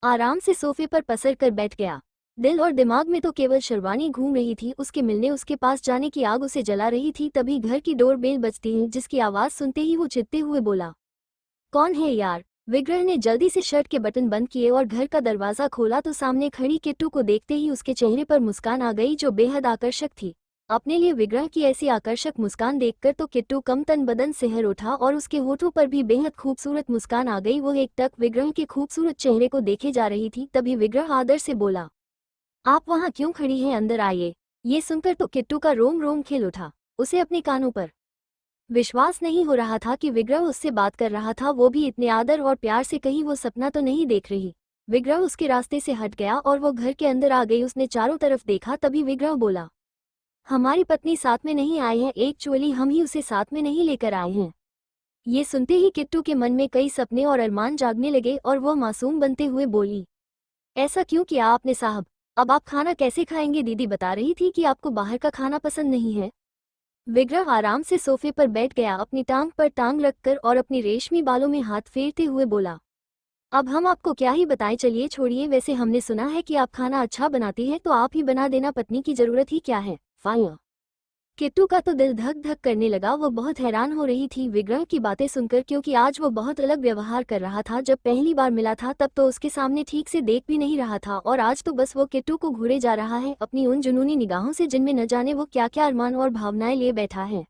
आराम से सोफे पर पसर कर बैठ गया। दिल और दिमाग में तो केवल शर्वानी घूम रही थी, उसके मिलने उसके पास जाने की आग उसे जला रही थी। तभी घर की डोर बेल बजती है, जिसकी आवाज सुनते ही वो चित्ते हुए बोला, कौन है यार? विग्रह ने जल्दी से शर्ट के बटन बंद किए और घर का दरवाजा खोला तो सामने खड़ी किट्टू को देखते ही उसके चेहरे पर मुस्कान आ गई जो बेहद आकर्षक थी। अपने लिए विग्रह की ऐसी आकर्षक मुस्कान देखकर तो किट्टू कम तन बदन सिहर उठा और उसके होठों पर भी बेहद खूबसूरत मुस्कान आ गई। वो एकटक विग्रह के खूबसूरत चेहरे को देखे जा रही थी। तभी विग्रह आदर से बोला, आप वहां क्यों खड़ी हैं, अंदर आइए। ये सुनकर तो किट्टू का रोम रोम खिल उठा। उसे अपने कानों पर विश्वास नहीं हो रहा था कि विग्रह उससे बात कर रहा था, वो भी इतने आदर और प्यार से। कहीं वो सपना तो नहीं देख रही। विग्रह उसके रास्ते से हट गया और वो घर के अंदर आ गई। उसने चारों तरफ देखा। तभी विग्रह बोला, हमारी पत्नी साथ में नहीं आई है, एक्चुअली हम ही उसे साथ में नहीं लेकर आए हैं। ये सुनते ही किट्टू के मन में कई सपने और अरमान जागने लगे और वह मासूम बनते हुए बोली, ऐसा क्यों किया आपने साहब? अब आप खाना कैसे खाएंगे? दीदी बता रही थी कि आपको बाहर का खाना पसंद नहीं है। विग्रह आराम से सोफे पर बैठ गया, अपनी टांग पर टांग रखकर और अपनी रेशमी बालों में हाथ फेरते हुए बोला, अब हम आपको क्या ही बताएं, चलिए छोड़िए, वैसे हमने सुना है कि आप खाना अच्छा बनाती है तो आप ही बना देना, पत्नी की जरूरत ही क्या है। फाया। किट्टू का तो दिल धक धक करने लगा, वो बहुत हैरान हो रही थी विग्रह की बातें सुनकर, क्योंकि आज वो बहुत अलग व्यवहार कर रहा था। जब पहली बार मिला था तब तो उसके सामने ठीक से देख भी नहीं रहा था, और आज तो बस वो किट्टू को घूरे जा रहा है अपनी उन जुनूनी निगाहों से जिनमें न जाने वो क्या क्या अरमान और भावनाएं लिए बैठा है।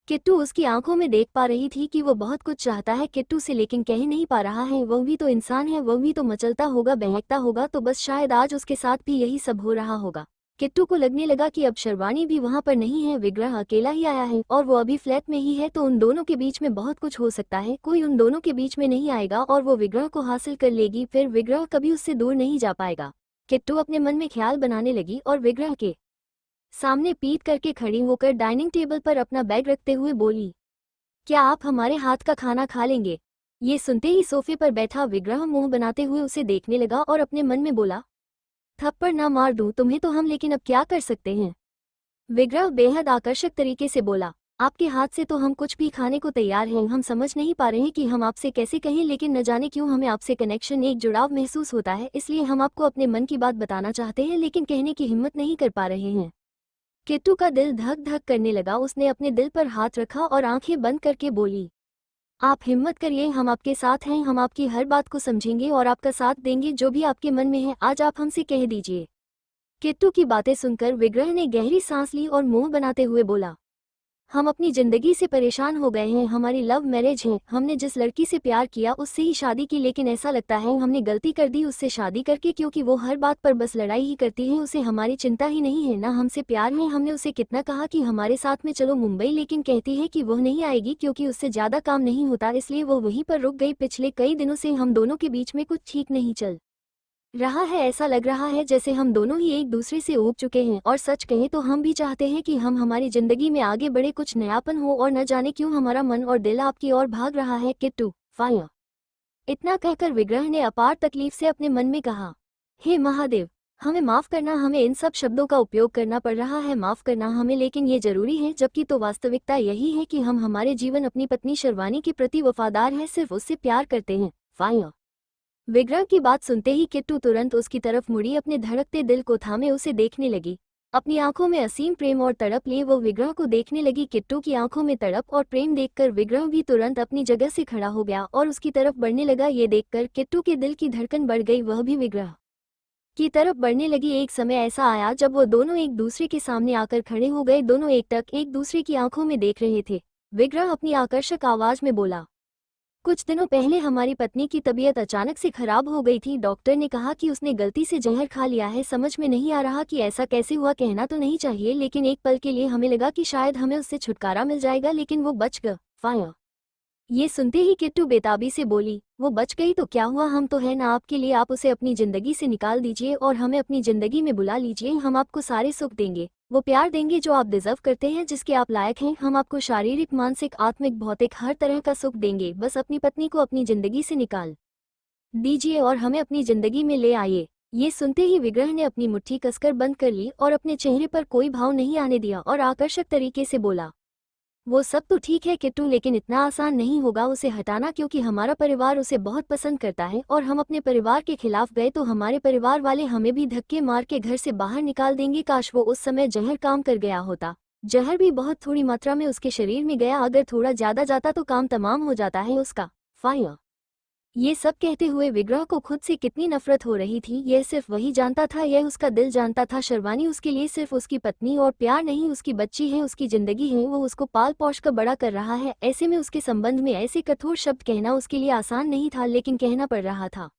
किट्टू उसकी आंखों में देख पा रही थी कि वो बहुत कुछ चाहता है किट्टू से, लेकिन कह नहीं पा रहा है। वह भी तो इंसान है, वह भी तो मचलता होगा, बहकता होगा, तो बस शायद आज उसके साथ भी यही सब हो रहा होगा। किट्टू को लगने लगा कि अब शर्वानी भी वहां पर नहीं है, विग्रह अकेला ही आया है और वो अभी फ्लैट में ही है, तो उन दोनों के बीच में बहुत कुछ हो सकता है। कोई उन दोनों के बीच में नहीं आएगा और वो विग्रह को हासिल कर लेगी, फिर विग्रह कभी उससे दूर नहीं जा पाएगा। किट्टू अपने मन में ख्याल बनाने लगी और विग्रह के सामने पीठ करके खड़ी होकर डाइनिंग टेबल पर अपना बैग रखते हुए बोली, क्या आप हमारे हाथ का खाना खा लेंगे? ये सुनते ही सोफे पर बैठा विग्रह मुंह बनाते हुए उसे देखने लगा और अपने मन में बोला, थप्पड़ ना मार दूं तुम्हें तो हम, लेकिन अब क्या कर सकते हैं। विग्रह बेहद आकर्षक तरीके से बोला, आपके हाथ से तो हम कुछ भी खाने को तैयार हैं। हम समझ नहीं पा रहे हैं कि हम आपसे कैसे कहें, लेकिन न जाने क्यों हमें आपसे कनेक्शन, एक जुड़ाव महसूस होता है, इसलिए हम आपको अपने मन की बात बताना चाहते हैं, लेकिन कहने की हिम्मत नहीं कर पा रहे हैं। किट्टू का दिल धक धक करने लगा, उसने अपने दिल पर हाथ रखा और आंखें बंद करके बोली, आप हिम्मत करिए, हम आपके साथ हैं, हम आपकी हर बात को समझेंगे और आपका साथ देंगे, जो भी आपके मन में है आज आप हमसे कह दीजिए। किट्टू की बातें सुनकर विग्रह ने गहरी सांस ली और मुंह बनाते हुए बोला, हम अपनी जिंदगी से परेशान हो गए हैं, हमारी लव मैरिज है, हमने जिस लड़की से प्यार किया उससे ही शादी की, लेकिन ऐसा लगता है हमने गलती कर दी उससे शादी करके, क्योंकि वो हर बात पर बस लड़ाई ही करती है, उसे हमारी चिंता ही नहीं है, ना हमसे प्यार है। हमने उसे कितना कहा कि हमारे साथ में चलो मुंबई, लेकिन कहती है कि वह नहीं आएगी क्योंकि उससे ज्यादा काम नहीं होता, इसलिए वो वहीं पर रुक गई। पिछले कई दिनों से हम दोनों के बीच में कुछ ठीक नहीं चल रहा है, ऐसा लग रहा है जैसे हम दोनों ही एक दूसरे से ऊब चुके हैं, और सच कहें तो हम भी चाहते हैं कि हम हमारी जिंदगी में आगे बढ़े, कुछ नयापन हो, और न जाने क्यों हमारा मन और दिल आपकी ओर भाग रहा है। किट्टू। फाया। इतना कहकर विग्रह ने अपार तकलीफ से अपने मन में कहा, हे महादेव, हमें माफ करना, हमें इन सब शब्दों का उपयोग करना पड़ रहा है, माफ करना हमें, लेकिन ये जरूरी है, जबकि तो वास्तविकता यही है कि हम हमारे जीवन अपनी पत्नी शर्वानी के प्रति वफादार हैं, सिर्फ उससे प्यार करते हैं। फाया। विग्रह की बात सुनते ही किट्टू तुरंत उसकी तरफ मुड़ी, अपने धड़कते दिल को थामे उसे देखने लगी, अपनी आंखों में असीम प्रेम और तड़प लिए वो विग्रह को देखने लगी। किट्टू की आंखों में तड़प और प्रेम देखकर विग्रह भी तुरंत अपनी जगह से खड़ा हो गया और उसकी तरफ बढ़ने लगा। ये देखकर किट्टू के दिल की धड़कन बढ़ गई, वह भी विग्रह की तरफ बढ़ने लगी। एक समय ऐसा आया जब वो दोनों एक दूसरे के सामने आकर खड़े हो गए, दोनों एकटक एक दूसरे की आंखों में देख रहे थे। विग्रह अपनी आकर्षक आवाज में बोला, कुछ दिनों पहले हमारी पत्नी की तबीयत अचानक से खराब हो गई थी, डॉक्टर ने कहा कि उसने गलती से जहर खा लिया है, समझ में नहीं आ रहा कि ऐसा कैसे हुआ, कहना तो नहीं चाहिए, लेकिन एक पल के लिए हमें लगा कि शायद हमें उससे छुटकारा मिल जाएगा, लेकिन वो बच गया। फाया। ये सुनते ही किट्टू बेताबी से बोली, वो बच गई तो क्या हुआ, हम तो है ना आपके लिए, आप उसे अपनी जिंदगी से निकाल दीजिए और हमें अपनी जिंदगी में बुला लीजिए, हम आपको सारे सुख देंगे, वो प्यार देंगे जो आप डिजर्व करते हैं, जिसके आप लायक हैं, हम आपको शारीरिक, मानसिक, आत्मिक, भौतिक हर तरह का सुख देंगे, बस अपनी पत्नी को अपनी जिंदगी से निकाल दीजिए और हमें अपनी जिंदगी में ले आइए। ये सुनते ही विग्रह ने अपनी मुट्ठी कसकर बंद कर ली और अपने चेहरे पर कोई भाव नहीं आने दिया और आकर्षक तरीके से बोला, वो सब तो ठीक है किट्टू, लेकिन इतना आसान नहीं होगा उसे हटाना, क्योंकि हमारा परिवार उसे बहुत पसंद करता है, और हम अपने परिवार के खिलाफ गए तो हमारे परिवार वाले हमें भी धक्के मार के घर से बाहर निकाल देंगे। काश वो उस समय जहर काम कर गया होता, जहर भी बहुत थोड़ी मात्रा में उसके शरीर में गया, अगर थोड़ा ज्यादा जाता तो काम तमाम हो जाता है उसका। फाया। ये सब कहते हुए विग्रह को खुद से कितनी नफरत हो रही थी, यह सिर्फ वही जानता था, यह उसका दिल जानता था। शर्वानी उसके लिए सिर्फ उसकी पत्नी और प्यार नहीं, उसकी बच्ची है, उसकी जिंदगी है, वो उसको पाल पोष कर बड़ा कर रहा है। ऐसे में उसके संबंध में ऐसे कठोर शब्द कहना उसके लिए आसान नहीं था, लेकिन कहना पड़ रहा था,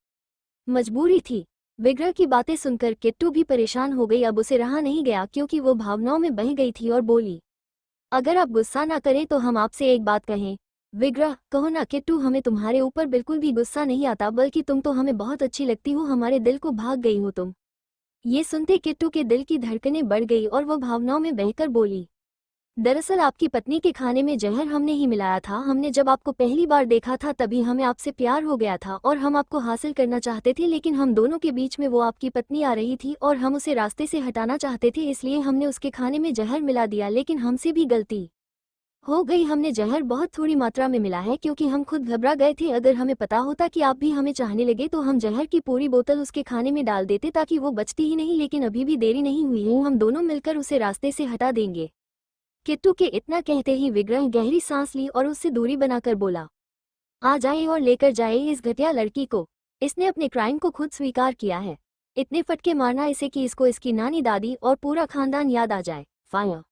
मजबूरी थी। विग्रह की बातें सुनकर किट्टू भी परेशान हो गई, अब उसे रहा नहीं गया, क्योंकि वो भावनाओं में बह गई थी और बोली, अगर आप गुस्सा ना करें तो हम आपसे एक बात कहें। विग्रह, कहो ना किट्टू, हमें तुम्हारे ऊपर बिल्कुल भी गुस्सा नहीं आता, बल्कि तुम तो हमें बहुत अच्छी लगती हो, हमारे दिल को भाग गई हो तुम। ये सुनते किट्टू के दिल की धड़कनें बढ़ गई और वह भावनाओं में बहकर बोली, दरअसल आपकी पत्नी के खाने में जहर हमने ही मिलाया था। हमने जब आपको पहली बार देखा था तभी हमें आपसे प्यार हो गया था और हम आपको हासिल करना चाहते थे, लेकिन हम दोनों के बीच में वो आपकी पत्नी आ रही थी और हम उसे रास्ते से हटाना चाहते थे, इसलिए हमने उसके खाने में जहर मिला दिया। लेकिन हमसे भी गलती हो गई, हमने जहर बहुत थोड़ी मात्रा में मिला है क्योंकि हम खुद घबरा गए थे। अगर हमें पता होता कि आप भी हमें चाहने लगे तो हम जहर की पूरी बोतल उसके खाने में डाल देते ताकि वो बचती ही नहीं, लेकिन अभी भी देरी नहीं हुई है, हम दोनों मिलकर उसे रास्ते से हटा देंगे। किट्टू के इतना कहते ही विग्रह गहरी सांस ली और उससे दूरी बनाकर बोला, आ जाए और लेकर जाए इस घटिया लड़की को। इसने अपने क्राइम को खुद स्वीकार किया है। इतने फटके मारना इसे कि इसको इसकी नानी दादी और पूरा खानदान याद आ जाए। फायर।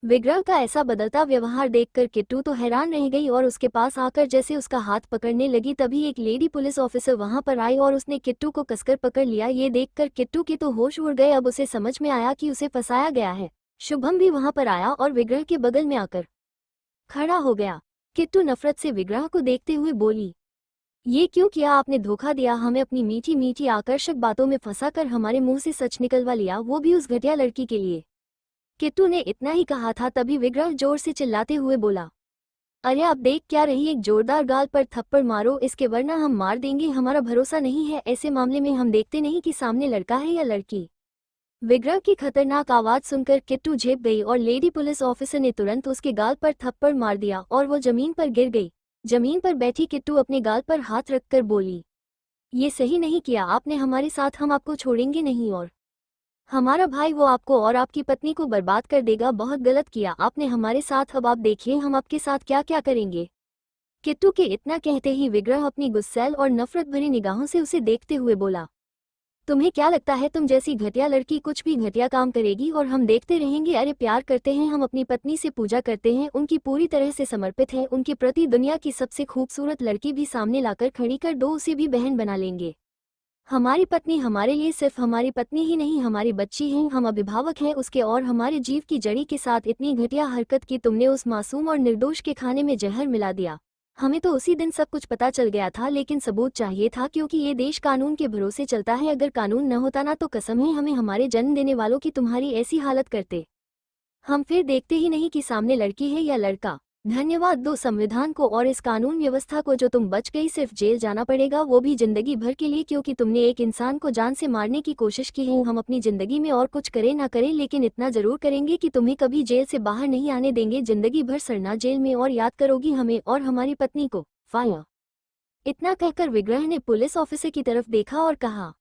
विग्रह का ऐसा बदलता व्यवहार देखकर किट्टू तो हैरान रह गई और उसके पास आकर जैसे उसका हाथ पकड़ने लगी तभी एक लेडी पुलिस ऑफिसर वहां पर आई और उसने किट्टू को कसकर पकड़ लिया। ये देखकर किट्टू के तो होश उड़ गए। अब उसे समझ में आया कि उसे फंसाया गया है। शुभम भी वहां पर आया और विग्रह के बगल में आकर खड़ा हो गया। किट्टू नफरत से विग्रह को देखते हुए बोली, ये क्यों किया आपने? धोखा दिया हमें, अपनी मीठी मीठी आकर्षक बातों में फंसाकर हमारे मुंह से सच निकलवा लिया, वो भी उस घटिया लड़की के लिए। किट्टू ने इतना ही कहा था तभी विग्रह जोर से चिल्लाते हुए बोला, अरे आप देख क्या रही, एक जोरदार गाल पर थप्पड़ मारो इसके वरना हम मार देंगे। हमारा भरोसा नहीं है, ऐसे मामले में हम देखते नहीं कि सामने लड़का है या लड़की। विग्रह की खतरनाक आवाज सुनकर किट्टू झेप गई और लेडी पुलिस ऑफिसर ने तुरंत उसके गाल पर थप्पड़ मार दिया और वो जमीन पर गिर गई। जमीन पर बैठी किट्टू अपने गाल पर हाथ रखकर बोली, ये सही नहीं किया आपने हमारे साथ, हम आपको छोड़ेंगे नहीं और हमारा भाई वो आपको और आपकी पत्नी को बर्बाद कर देगा। बहुत गलत किया आपने हमारे साथ, अब आप देखिए हम आपके साथ क्या क्या करेंगे। किट्टू के इतना कहते ही विग्रह अपनी गुस्सैल और नफरत भरी निगाहों से उसे देखते हुए बोला, तुम्हें क्या लगता है तुम जैसी घटिया लड़की कुछ भी घटिया काम करेगी और हम देखते रहेंगे? अरे प्यार करते हैं हम, अपनी पत्नी से पूजा करते हैं, उनकी पूरी तरह से समर्पित हैं, उनके प्रति दुनिया की सबसे खूबसूरत लड़की भी सामने लाकर खड़ी कर दो, उसे भी बहन बना लेंगे। हमारी पत्नी हमारे लिए सिर्फ हमारी पत्नी ही नहीं, हमारी बच्ची है, हम अभिभावक हैं उसके और हमारे जीव की जड़ी के साथ इतनी घटिया हरकत की तुमने उस मासूम और निर्दोष के खाने में जहर मिला दिया। हमें तो उसी दिन सब कुछ पता चल गया था, लेकिन सबूत चाहिए था क्योंकि ये देश कानून के भरोसे चलता है। अगर कानून न होता ना तो कसम है हमें हमारे जन्म देने वालों की तुम्हारी ऐसी हालत करते हम फिर देखते ही नहीं कि सामने लड़की है या लड़का। धन्यवाद दो संविधान को और इस कानून व्यवस्था को जो तुम बच गई, सिर्फ जेल जाना पड़ेगा वो भी जिंदगी भर के लिए, क्योंकि तुमने एक इंसान को जान से मारने की कोशिश की है। हम अपनी जिंदगी में और कुछ करें ना करें लेकिन इतना जरूर करेंगे कि तुम्हें कभी जेल से बाहर नहीं आने देंगे, जिंदगी भर सड़ना जेल में और याद करोगी हमें और हमारी पत्नी को। फायर। इतना कहकर विग्रह ने पुलिस ऑफिसर की तरफ देखा और कहा,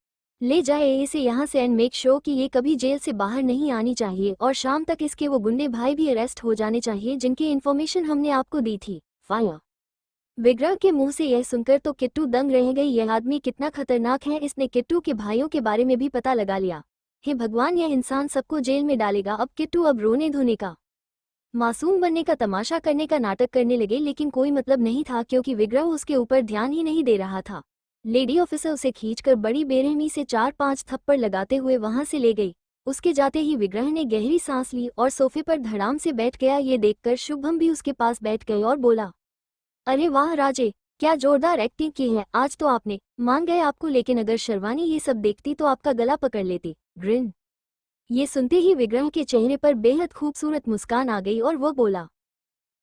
ले जाए इसे यहाँ से एंड मेक श्योर कि ये कभी जेल से बाहर नहीं आनी चाहिए और शाम तक इसके वो गुंडे भाई भी अरेस्ट हो जाने चाहिए जिनकी इन्फॉर्मेशन हमने आपको दी थी। फायर। विग्रह के मुंह से यह सुनकर तो किट्टू दंग रह गई। यह आदमी कितना खतरनाक है, इसने किट्टू के भाइयों के बारे में भी पता लगा लिया। हे भगवान, यह इंसान सबको जेल में डालेगा। अब किट्टू अब रोने धोने का, मासूम बनने का, तमाशा करने का नाटक करने लगे, लेकिन कोई मतलब नहीं था क्योंकि विग्रह उसके ऊपर ध्यान ही नहीं दे रहा था। लेडी ऑफिसर उसे खींचकर बड़ी बेरहमी से 4-5 थप्पड़ लगाते हुए वहां से ले गई। उसके जाते ही विग्रह ने गहरी सांस ली और सोफे पर धड़ाम से बैठ गया। ये देखकर शुभम भी उसके पास बैठ गए और बोला, अरे वाह राजे, क्या जोरदार एक्टिंग की है, आज तो आपने मान गए आपको, लेकिन अगर शर्वानी ये सब देखती तो आपका गला पकड़ लेती। ग्रिन। ये सुनते ही विग्रह के चेहरे पर बेहद खूबसूरत मुस्कान आ गई और वो बोला,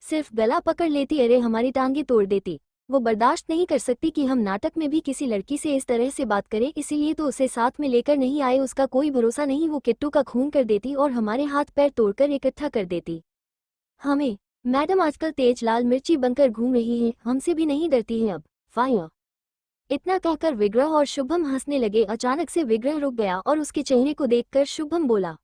सिर्फ गला पकड़ लेती? अरे हमारी टांगे तोड़ देती। वो बर्दाश्त नहीं कर सकती कि हम नाटक में भी किसी लड़की से इस तरह से बात करें, इसीलिए तो उसे साथ में लेकर नहीं आए। उसका कोई भरोसा नहीं, वो किट्टू का खून कर देती और हमारे हाथ पैर तोड़कर इकट्ठा कर देती हमें। मैडम आजकल तेज लाल मिर्ची बनकर घूम रही है, हमसे भी नहीं डरती है अब। फायर। इतना कहकर विग्रह और शुभम हंसने लगे। अचानक से विग्रह रुक गया और उसके चेहरे को देखकर शुभम बोला,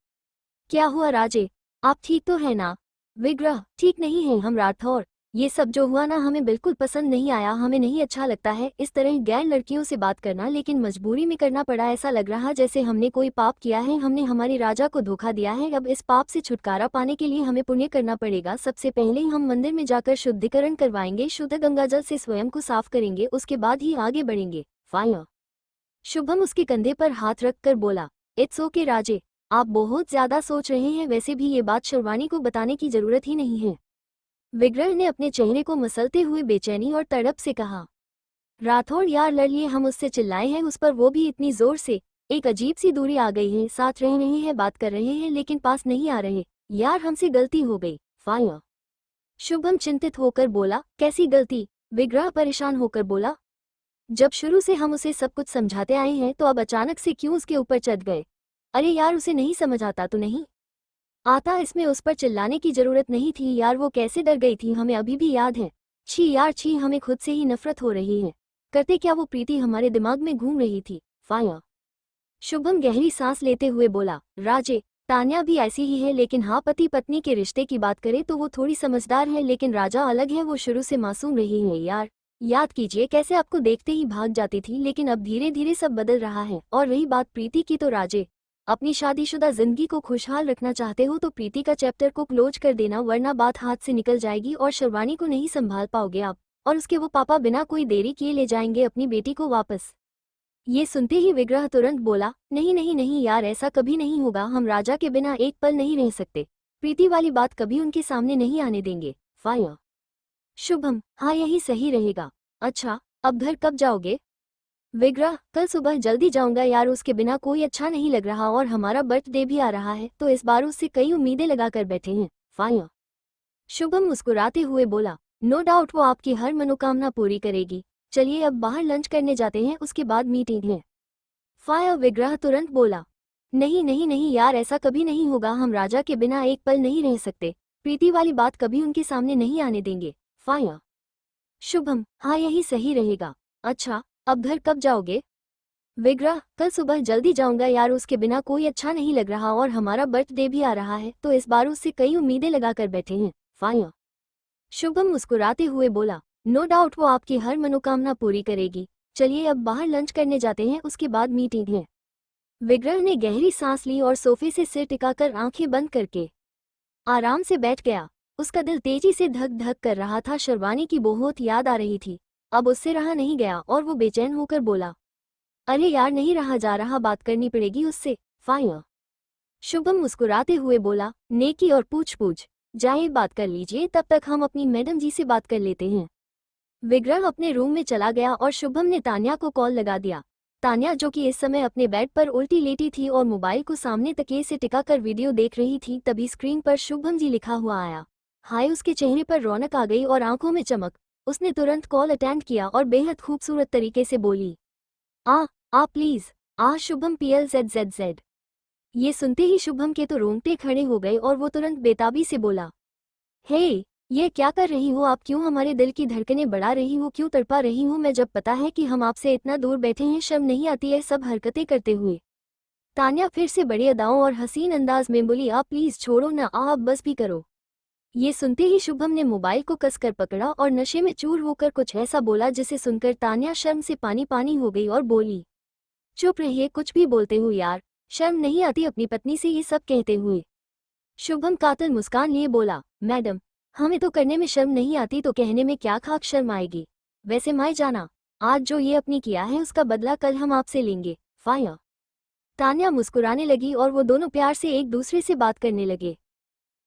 क्या हुआ राजे, आप ठीक तो है ना? विग्रह, ठीक नहीं है हम राठौर, ये सब जो हुआ ना हमें बिल्कुल पसंद नहीं आया, हमें नहीं अच्छा लगता है इस तरह गैर लड़कियों से बात करना, लेकिन मजबूरी में करना पड़ा। ऐसा लग रहा जैसे हमने कोई पाप किया है, हमने हमारी राजा को धोखा दिया है। अब इस पाप से छुटकारा पाने के लिए हमें पुण्य करना पड़ेगा। सबसे पहले हम मंदिर में जाकर शुद्धिकरण करवाएंगे, शुद्ध गंगाजल से स्वयं को साफ करेंगे, उसके बाद ही आगे बढ़ेंगे। फायर। शुभम उसके कंधे पर हाथ रखकर बोला, इट्स ओके राजे, आप बहुत ज्यादा सोच रहे हैं, वैसे भी ये बात शर्वानी को बताने की जरूरत ही नहीं है। विग्रह ने अपने चेहरे को मसलते हुए बेचैनी और तड़प से कहा, राठौड़ यार लड़ लिए, हम उससे चिल्लाए हैं उस पर, वो भी इतनी जोर से। एक अजीब सी दूरी आ गई है, साथ रह रहे हैं, बात कर रहे हैं लेकिन पास नहीं आ रहे। यार हमसे गलती हो गई। फायर। शुभम चिंतित होकर बोला, कैसी गलती? विग्रह परेशान होकर बोला, जब शुरू से हम उसे सब कुछ समझाते आए हैं तो अब अचानक से क्यों उसके ऊपर चढ़ गए? अरे यार, उसे नहीं समझ आता तो नहीं आता, इसमें उस पर चिल्लाने की जरूरत नहीं थी यार, वो कैसे डर गई थी हमें अभी भी याद है। छी यार छी, हमें खुद से ही नफरत हो रही है। करते क्या वो प्रीति हमारे दिमाग में घूम रही थी। फायर। शुभम गहरी सांस लेते हुए बोला, राजे, तान्या भी ऐसी ही है, लेकिन हाँ, पति पत्नी के रिश्ते की बात करें तो वो थोड़ी समझदार है, लेकिन राजा अलग है, वो शुरू से मासूम रही है यार। याद कीजिए कैसे आपको देखते ही भाग जाती थी, लेकिन अब धीरे धीरे सब बदल रहा है। और रही बात प्रीति की, तो राजे, अपनी शादीशुदा जिंदगी को खुशहाल रखना चाहते हो तो प्रीति का चैप्टर को क्लोज कर देना, वरना बात हाथ से निकल जाएगी और शिवानी को नहीं संभाल पाओगे आप, और उसके वो पापा बिना कोई देरी किए ले जाएंगे अपनी बेटी को वापस। ये सुनते ही विग्रह तुरंत बोला, नहीं नहीं नहीं यार, ऐसा कभी नहीं होगा, हम राजा के बिना एक पल नहीं रह सकते, प्रीति वाली बात कभी उनके सामने नहीं आने देंगे। फायर। शुभम, हाँ यही सही रहेगा। अच्छा, अब घर कब जाओगे? विग्रह, कल सुबह जल्दी जाऊंगा यार, उसके बिना कोई अच्छा नहीं लग रहा, और हमारा बर्थडे भी आ रहा है तो इस बार उससे कई उम्मीदें लगाकर बैठे हैं। फायर। शुभम मुस्कुराते हुए बोला, नो डाउट वो आपकी हर मनोकामना पूरी करेगी। चलिए अब बाहर लंच करने जाते हैं, उसके बाद मीटिंग है। फायर। विग्रह तुरंत बोला, नहीं नहीं नहीं यार, ऐसा कभी नहीं होगा, हम राजा के बिना एक पल नहीं रह सकते, प्रीति वाली बात कभी उनके सामने नहीं आने देंगे। फायर। शुभम, हाँ यही सही रहेगा। अच्छा, अब घर कब जाओगे? विग्रह, कल सुबह जल्दी जाऊंगा यार, उसके बिना कोई अच्छा नहीं लग रहा, और हमारा बर्थडे भी आ रहा है तो इस बार उससे कई उम्मीदें लगाकर बैठे हैं। फायर। शुभम मुस्कुराते हुए बोला, नो डाउट वो आपकी हर मनोकामना पूरी करेगी। चलिए अब बाहर लंच करने जाते हैं, उसके बाद मीटिंग है। विग्रह ने गहरी सांस ली और सोफे से सिर टिकाकर आंखें बंद करके आराम से बैठ गया। उसका दिल तेजी से धक धक कर रहा था, शिवानी की बहुत याद आ रही थी। अब उससे रहा नहीं गया और वो बेचैन होकर बोला, अरे यार नहीं रहा जा रहा, बात करनी पड़ेगी उससे। फायर। शुभम मुस्कुराते हुए बोला, नेकी और पूछ पूछ, जाइए बात कर लीजिए, तब तक हम अपनी मैडम जी से बात कर लेते हैं। विग्रह अपने रूम में चला गया और शुभम ने तान्या को कॉल लगा दिया। तान्या, जो कि इस समय अपने बेड पर उल्टी लेटी थी और मोबाइल को सामने तकिए से टिकाकर वीडियो देख रही थी, तभी स्क्रीन पर शुभम जी लिखा हुआ आया। हाय, उसके चेहरे पर रौनक आ गई और आंखों में चमक। उसने तुरंत कॉल अटेंड किया और बेहद खूबसूरत तरीके से बोली, आ प्लीज, शुभम PLZZZ। ये सुनते ही शुभम के तो रोंगटे खड़े हो गए और वो तुरंत बेताबी से बोला, हे, ये क्या कर रही हो आप? क्यों हमारे दिल की धड़कनें बढ़ा रही हो? क्यों तड़पा रही हो? मैं जब पता है कि हम आपसे इतना दूर बैठे हैं, शर्म नहीं आती है सब हरकतें करते हुए? तान्या फिर से बड़ी अदाओं और हसीन अंदाज में बोली, आप प्लीज छोड़ो ना, आप बस भी करो। ये सुनते ही शुभम ने मोबाइल को कसकर पकड़ा और नशे में चूर होकर कुछ ऐसा बोला जिसे सुनकर तान्या शर्म से पानी पानी हो गई और बोली, चुप रहिए, कुछ भी बोलते हो यार, शर्म नहीं आती अपनी पत्नी से ये सब कहते हुए? शुभम कातिल मुस्कान लिए बोला, मैडम, हमें तो करने में शर्म नहीं आती तो कहने में क्या खाक शर्म आएगी? वैसे माए जाना, आज जो ये अपनी किया है उसका बदला कल हम आपसे लेंगे। फायर। तान्या मुस्कुराने लगी और वो दोनों प्यार से एक दूसरे से बात करने लगे।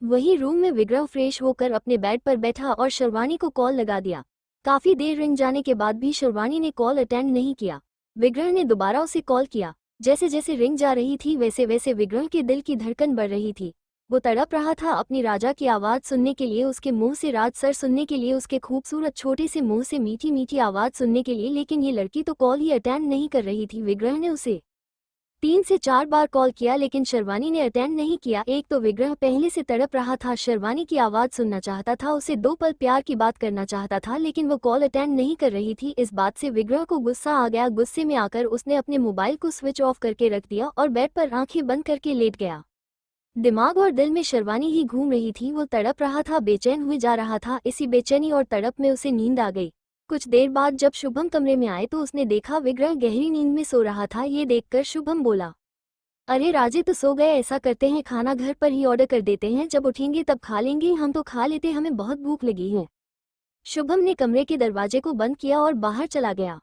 वही रूम में विग्रह फ्रेश होकर अपने बेड पर बैठा और शिवानी को कॉल लगा दिया। काफी देर रिंग जाने के बाद भी शिवानी ने कॉल अटेंड नहीं किया। विग्रह ने दोबारा उसे कॉल किया। जैसे जैसे रिंग जा रही थी वैसे वैसे विग्रह के दिल की धड़कन बढ़ रही थी। वो तड़प रहा था अपनी राजा की आवाज सुनने के लिए, उसके मुंह से राज सर सुनने के लिए, उसके खूबसूरत छोटे से मुंह से मीठी मीठी आवाज सुनने के लिए, लेकिन ये लड़की तो कॉल ही अटेंड नहीं कर रही थी। विग्रह ने उसे 3 से 4 बार कॉल किया लेकिन शिवानी ने अटेंड नहीं किया। एक तो विग्रह पहले से तड़प रहा था, शिवानी की आवाज सुनना चाहता था, उसे 2 पल प्यार की बात करना चाहता था, लेकिन वो कॉल अटेंड नहीं कर रही थी। इस बात से विग्रह को गुस्सा आ गया। गुस्से में आकर उसने अपने मोबाइल को स्विच ऑफ करके रख दिया और बेड पर आंखें बंद करके लेट गया। दिमाग और दिल में शिवानी ही घूम रही थी। वो तड़प रहा था, बेचैन हुए जा रहा था। इसी बेचैनी और तड़प में उसे नींद आ गई। कुछ देर बाद जब शुभम कमरे में आए तो उसने देखा विग्रह गहरी नींद में सो रहा था। ये देखकर शुभम बोला, अरे राजे तो सो गए, ऐसा करते हैं खाना घर पर ही ऑर्डर कर देते हैं, जब उठेंगे तब खा लेंगे। हम तो खा लेते, हमें बहुत भूख लगी है। शुभम ने कमरे के दरवाजे को बंद किया और बाहर चला गया।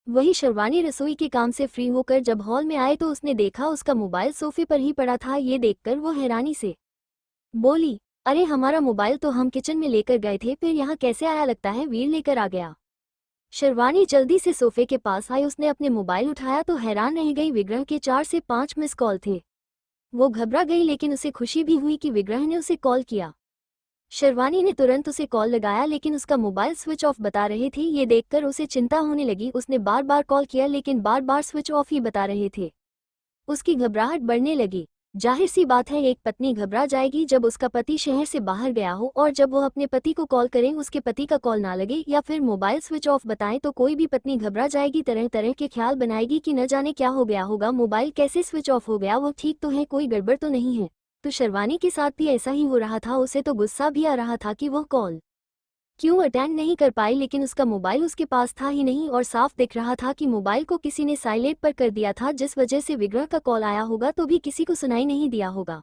वही शिवानी रसोई के काम से फ्री होकर जब हॉल में आए तो उसने देखा उसका मोबाइल सोफे पर ही पड़ा था। ये देखकर वो हैरानी से बोली, अरे हमारा मोबाइल तो हम किचन में लेकर गए थे, फिर यहाँ कैसे आया? लगता है वीर लेकर आ गया। शिवानी जल्दी से सोफे के पास आई। उसने अपने मोबाइल उठाया तो हैरान रह गई। विग्रह के 4 से 5 मिस कॉल थे। वो घबरा गई लेकिन उसे खुशी भी हुई कि विग्रह ने उसे कॉल किया। शर्वानी ने तुरंत उसे कॉल लगाया लेकिन उसका मोबाइल स्विच ऑफ बता रहे थे। ये देखकर उसे चिंता होने लगी। उसने बार बार कॉल किया लेकिन बार बार स्विच ऑफ ही बता रहे थे। उसकी घबराहट बढ़ने लगी। जाहिर सी बात है, एक पत्नी घबरा जाएगी जब उसका पति शहर से बाहर गया हो और जब वो अपने पति को कॉल करें उसके पति का कॉल ना लगे या फिर मोबाइल स्विच ऑफ बताएं तो कोई भी पत्नी घबरा जाएगी, तरह तरह के ख्याल बनाएगी कि न जाने क्या हो गया होगा, मोबाइल कैसे स्विच ऑफ हो गया, वो ठीक तो है, कोई गड़बड़ तो नहीं है। तो शर्वानी के साथ भी ऐसा ही हो रहा था। उसे तो गुस्सा भी आ रहा था कि वह कॉल क्यों अटेंड नहीं कर पाई, लेकिन उसका मोबाइल उसके पास था ही नहीं और साफ दिख रहा था कि मोबाइल को किसी ने साइलेंट पर कर दिया था, जिस वजह से विग्रह का कॉल आया होगा तो भी किसी को सुनाई नहीं दिया होगा।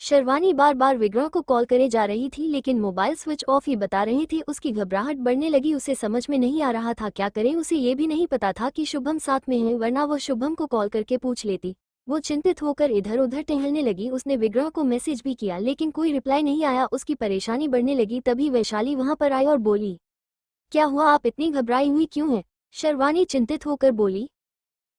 शर्वानी बार बार विग्रह को कॉल करे जा रही थी लेकिन मोबाइल स्विच ऑफ ही बता रहे थे। उसकी घबराहट बढ़ने लगी। उसे समझ में नहीं आ रहा था क्या करें। उसे ये भी नहीं पता था कि शुभम साथ में है, वरना वह शुभम को कॉल करके पूछ लेती। वो चिंतित होकर इधर उधर टहलने लगी। उसने विग्रह को मैसेज भी किया लेकिन कोई रिप्लाई नहीं आया। उसकी परेशानी बढ़ने लगी। तभी वैशाली वहां पर आई और बोली, क्या हुआ, आप इतनी घबराई हुई क्यों हैं? शर्वानी चिंतित होकर बोली,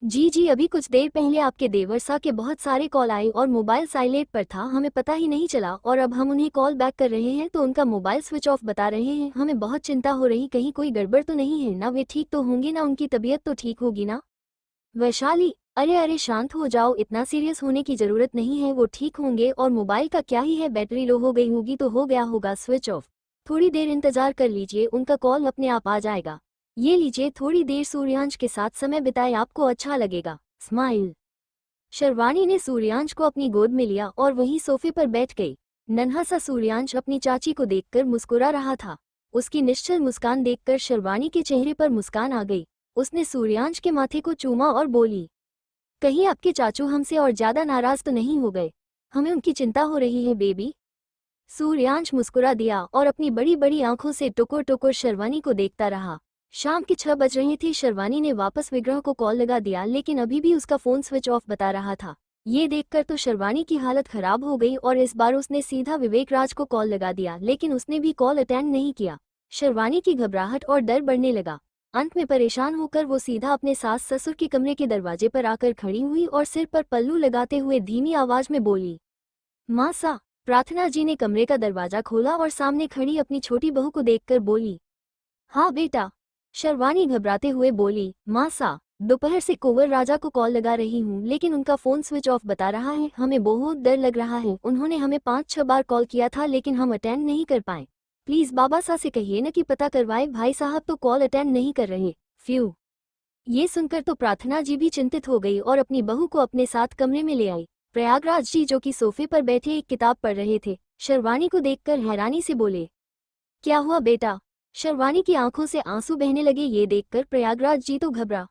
जी अभी कुछ देर पहले आपके देवर सा के बहुत सारे कॉल आए और मोबाइल साइलेंट पर था, हमें पता ही नहीं चला और अब हम उन्हें कॉल बैक कर रहे हैं तो उनका मोबाइल स्विच ऑफ बता रहे हैं। हमें बहुत चिंता हो रही, कहीं कोई गड़बड़ तो नहीं है ना, वे ठीक तो होंगे ना, उनकी तबीयत तो ठीक होगी ना? वैशाली, अरे शांत हो जाओ, इतना सीरियस होने की जरूरत नहीं है, वो ठीक होंगे और मोबाइल का क्या ही है, बैटरी लो हो गई होगी तो हो गया होगा स्विच ऑफ। थोड़ी देर इंतजार कर लीजिए, उनका कॉल अपने आप आ जाएगा। ये लीजिए, थोड़ी देर सूर्यांश के साथ समय बिताए, आपको अच्छा लगेगा। स्माइल। शर्वानी ने सूर्यांश को अपनी गोद में लिया और वहीं सोफे पर बैठ गई। नन्हा सा सूर्यांश अपनी चाची को देखकर मुस्कुरा रहा था। उसकी निश्चल मुस्कान देखकर शर्वानी के चेहरे पर मुस्कान आ गई। उसने सूर्यांश के माथे को चूमा और बोली, कहीं आपके चाचू हमसे और ज्यादा नाराज तो नहीं हो गए? हमें उनकी चिंता हो रही है बेबी। सूर्यांश मुस्कुरा दिया और अपनी बड़ी बड़ी आंखों से टुकुर टुकुर शर्वानी को देखता रहा। शाम के 6 बज रहे थे। शर्वानी ने वापस विग्रह को कॉल लगा दिया लेकिन अभी भी उसका फोन स्विच ऑफ बता रहा था। ये देखकर तो शर्वानी की हालत खराब हो गई और इस बार उसने सीधा विवेक राज को कॉल लगा दिया लेकिन उसने भी कॉल अटेंड नहीं किया। शर्वानी की घबराहट और डर बढ़ने लगा। अंत में परेशान होकर वो सीधा अपने सास ससुर के कमरे के दरवाजे पर आकर खड़ी हुई और सिर पर पल्लू लगाते हुए धीमी आवाज में बोली, माँ सा। प्रार्थना जी ने कमरे का दरवाजा खोला और सामने खड़ी अपनी छोटी बहू को देखकर बोली, हाँ बेटा। शर्वानी घबराते हुए बोली, माँ सा, दोपहर से कुंवर राजा को कॉल लगा रही हूँ लेकिन उनका फोन स्विच ऑफ बता रहा है, हमें बहुत डर लग रहा है। उन्होंने हमें 5-6 बार कॉल किया था लेकिन हम अटेंड नहीं कर पाए। प्लीज बाबा सा से कहिए न कि पता करवाए, भाई साहब तो कॉल अटेंड नहीं कर रहे। फ्यू। ये सुनकर तो प्रार्थना जी भी चिंतित हो गई और अपनी बहू को अपने साथ कमरे में ले आई। प्रयागराज जी जो कि सोफे पर बैठे एक किताब पढ़ रहे थे, शर्वानी को देखकर हैरानी से बोले, क्या हुआ बेटा? शर्वानी की आंखों से आंसू बहने लगे। ये देखकर प्रयागराज जी तो घबरा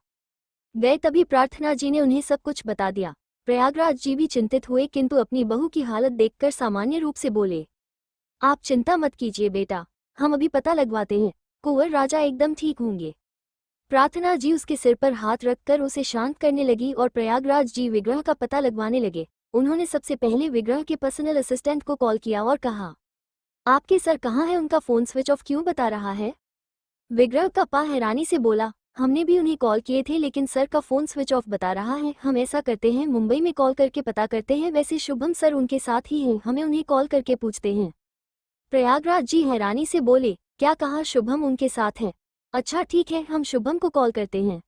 गए। तभी प्रार्थना जी ने उन्हें सब कुछ बता दिया। प्रयागराज जी भी चिंतित हुए किंतु अपनी बहू की हालत देखकर सामान्य रूप से बोले, आप चिंता मत कीजिए बेटा, हम अभी पता लगवाते हैं, कुंवर राजा एकदम ठीक होंगे। प्रार्थना जी उसके सिर पर हाथ रखकर उसे शांत करने लगी और प्रयागराज जी विग्रह का पता लगवाने लगे। उन्होंने सबसे पहले विग्रह के पर्सनल असिस्टेंट को कॉल किया और कहा, आपके सर कहाँ है, उनका फोन स्विच ऑफ क्यों बता रहा है? विग्रह का पा हैरानी से बोला, हमने भी उन्हें कॉल किए थे लेकिन सर का फोन स्विच ऑफ बता रहा है। हम ऐसा करते हैं, मुंबई में कॉल करके पता करते हैं, वैसे शुभम सर उनके साथ ही हैं, हमें उन्हें कॉल करके पूछते हैं। प्रयागराज जी हैरानी से बोले, क्या कहा, शुभम उनके साथ हैं? अच्छा ठीक है, हम शुभम को कॉल करते हैं।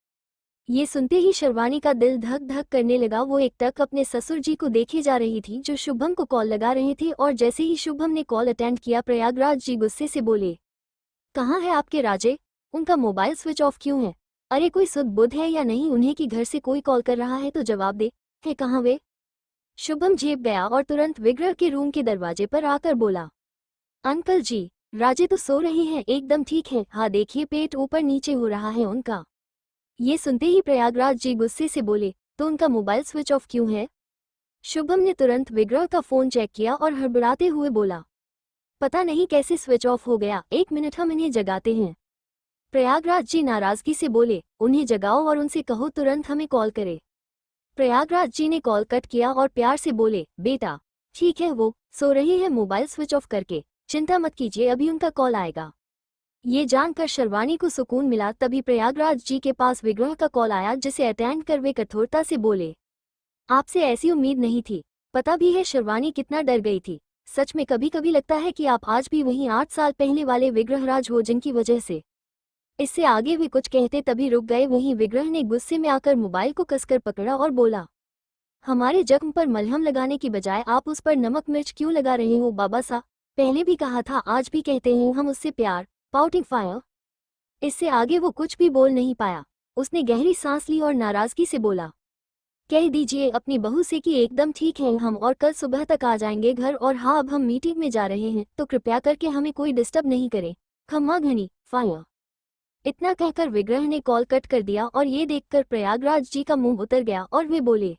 ये सुनते ही शर्वानी का दिल धक धक करने लगा। वो एकटक अपने ससुर जी को देखे जा रही थी जो शुभम को कॉल लगा रहे थे और जैसे ही शुभम ने कॉल अटेंड किया प्रयागराज जी गुस्से से बोले, कहाँ है आपके राजे? उनका मोबाइल स्विच ऑफ क्यों है? अरे कोई सुध बुध है या नहीं उन्हें कि घर से कोई कॉल कर रहा है तो जवाब दे, है कहाँ वे? शुभम झेप गया और तुरंत विग्रह के रूम के दरवाजे पर आकर बोला, अंकल जी, राजे तो सो रहे हैं, एकदम ठीक है, हाँ देखिए पेट ऊपर नीचे हो रहा है उनका। ये सुनते ही प्रयागराज जी गुस्से से बोले, तो उनका मोबाइल स्विच ऑफ क्यों है? शुभम ने तुरंत विग्रह का फोन चेक किया और हड़बड़ाते हुए बोला, पता नहीं कैसे स्विच ऑफ हो गया, 1 मिनट हम इन्हें जगाते हैं। प्रयागराज जी नाराजगी से बोले, उन्हें जगाओ और उनसे कहो तुरंत हमें कॉल करे। प्रयागराज जी ने कॉल कट किया और प्यार से बोले, बेटा ठीक है, वो सो रही है मोबाइल स्विच ऑफ करके, चिंता मत कीजिए, अभी उनका कॉल आएगा। ये जानकर शर्वानी को सुकून मिला। तभी प्रयागराज जी के पास विग्रह का कॉल आया जिसे अटेंड कर वे कठोरता से बोले, आपसे ऐसी उम्मीद नहीं थी। पता भी है शर्वानी कितना डर गई थी। सच में कभी कभी लगता है कि आप आज भी वही 8 साल पहले वाले विग्रहराज हो जिनकी वजह से। इससे आगे भी कुछ कहते तभी रुक गए। वहीं विग्रह ने गुस्से में आकर मोबाइल को कसकर पकड़ा और बोला, हमारे जख्म पर मलहम लगाने की बजाय आप उस पर नमक मिर्च क्यों लगा रहे हो बाबा सा? पहले भी कहा था, आज भी कहते हैं हम उससे प्यार। Pouting fire. इससे आगे वो कुछ भी बोल नहीं पाया। उसने गहरी सांस ली और नाराजगी से बोला, कह दीजिए अपनी बहू से कि एकदम ठीक है हम और कल सुबह तक आ जाएंगे घर, और हाँ अब हम मीटिंग में जा रहे हैं तो कृपया करके हमें कोई डिस्टर्ब नहीं करे। खम्मा घनी फायर। इतना कहकर विग्रह ने कॉल कट कर दिया और ये देखकर प्रयागराज जी का मुंह उतर गया और वे बोले,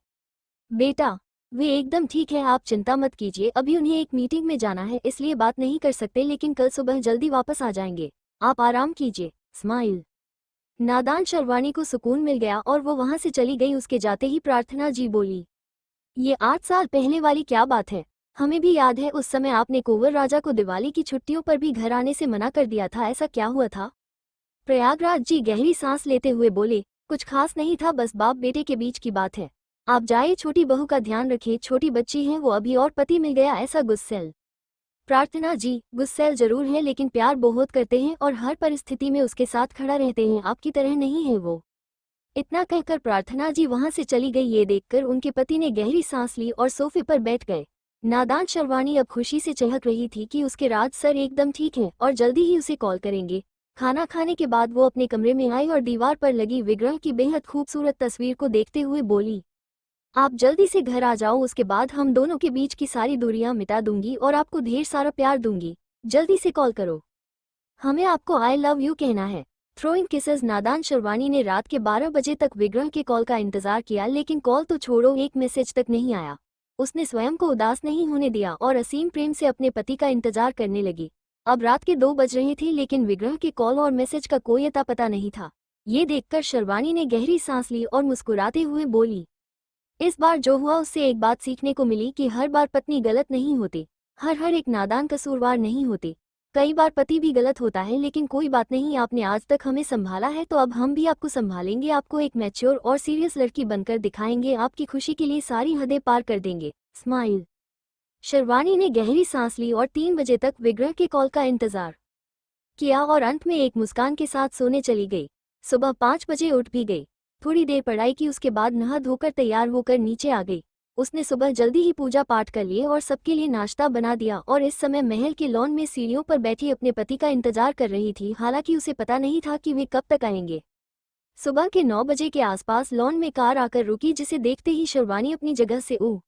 बेटा वे एकदम ठीक है, आप चिंता मत कीजिए, अभी उन्हें एक मीटिंग में जाना है इसलिए बात नहीं कर सकते, लेकिन कल सुबह जल्दी वापस आ जाएंगे, आप आराम कीजिए। स्माइल। नादान शर्वाणी को सुकून मिल गया और वो वहां से चली गई। उसके जाते ही प्रार्थना जी बोली, ये 8 साल पहले वाली क्या बात है? हमें भी याद है उस समय आपने कुंवर राजा को दिवाली की छुट्टियों पर भी घर आने से मना कर दिया था, ऐसा क्या हुआ था? प्रयागराज जी गहरी सांस लेते हुए बोले, कुछ खास नहीं था, बस बाप बेटे के बीच की बात है। आप जाइए, छोटी बहू का ध्यान रखिए, छोटी बच्ची है वो अभी और पति मिल गया ऐसा गुस्सैल। प्रार्थना जी गुस्सैल जरूर है लेकिन प्यार बहुत करते हैं और हर परिस्थिति में उसके साथ खड़ा रहते हैं, आपकी तरह नहीं है वो। इतना कहकर प्रार्थना जी वहां से चली गई। ये देखकर उनके पति ने गहरी सांस ली और सोफे पर बैठ गए। नादान शर्वाणी अब खुशी से चहक रही थी कि उसके राज सर एकदम ठीक हैं और जल्दी ही उसे कॉल करेंगे। खाना खाने के बाद वो अपने कमरे में आई और दीवार पर लगी विग्रह की बेहद खूबसूरत तस्वीर को देखते हुए बोली, आप जल्दी से घर आ जाओ, उसके बाद हम दोनों के बीच की सारी दूरियां मिटा दूंगी और आपको ढेर सारा प्यार दूंगी। जल्दी से कॉल करो, हमें आपको आई लव यू कहना है। Throwing kisses. नादान शर्वाणी ने रात के 12 बजे तक विग्रह के कॉल का इंतजार किया लेकिन कॉल तो छोड़ो, एक मैसेज तक नहीं आया। उसने स्वयं को उदास नहीं होने दिया और असीम प्रेम से अपने पति का इंतजार करने लगी। अब रात के 2 बज रहे थे लेकिन विग्रह के कॉल और मैसेज का कोई अता पता नहीं था। ये देखकर शर्वाणी ने गहरी सांस ली और मुस्कुराते हुए बोली, इस बार जो हुआ उससे एक बात सीखने को मिली कि हर बार पत्नी गलत नहीं होती, हर एक नादान कसूरवार नहीं होती। कई बार पति भी गलत होता है लेकिन कोई बात नहीं, आपने आज तक हमें संभाला है तो अब हम भी आपको संभालेंगे, आपको एक मैच्योर और सीरियस लड़की बनकर दिखाएंगे, आपकी खुशी के लिए सारी हदें पार कर देंगे। स्माइल। शर्वाणी ने गहरी सांस ली और 3 बजे तक विग्रह के कॉल का इंतजार किया और अंत में एक मुस्कान के साथ सोने चली गई। सुबह 5 बजे उठ भी गई। थोड़ी देर पढ़ाई की, उसके बाद नहा धोकर तैयार होकर नीचे आ गई। उसने सुबह जल्दी ही पूजा पाठ कर लिए और सबके लिए नाश्ता बना दिया और इस समय महल के लॉन में सीढ़ियों पर बैठी अपने पति का इंतजार कर रही थी। हालांकि उसे पता नहीं था कि वे कब तक आएंगे। सुबह के 9 बजे के आसपास लॉन में कार आकर रुकी, जिसे देखते ही शर्वाणी अपनी जगह से उठ।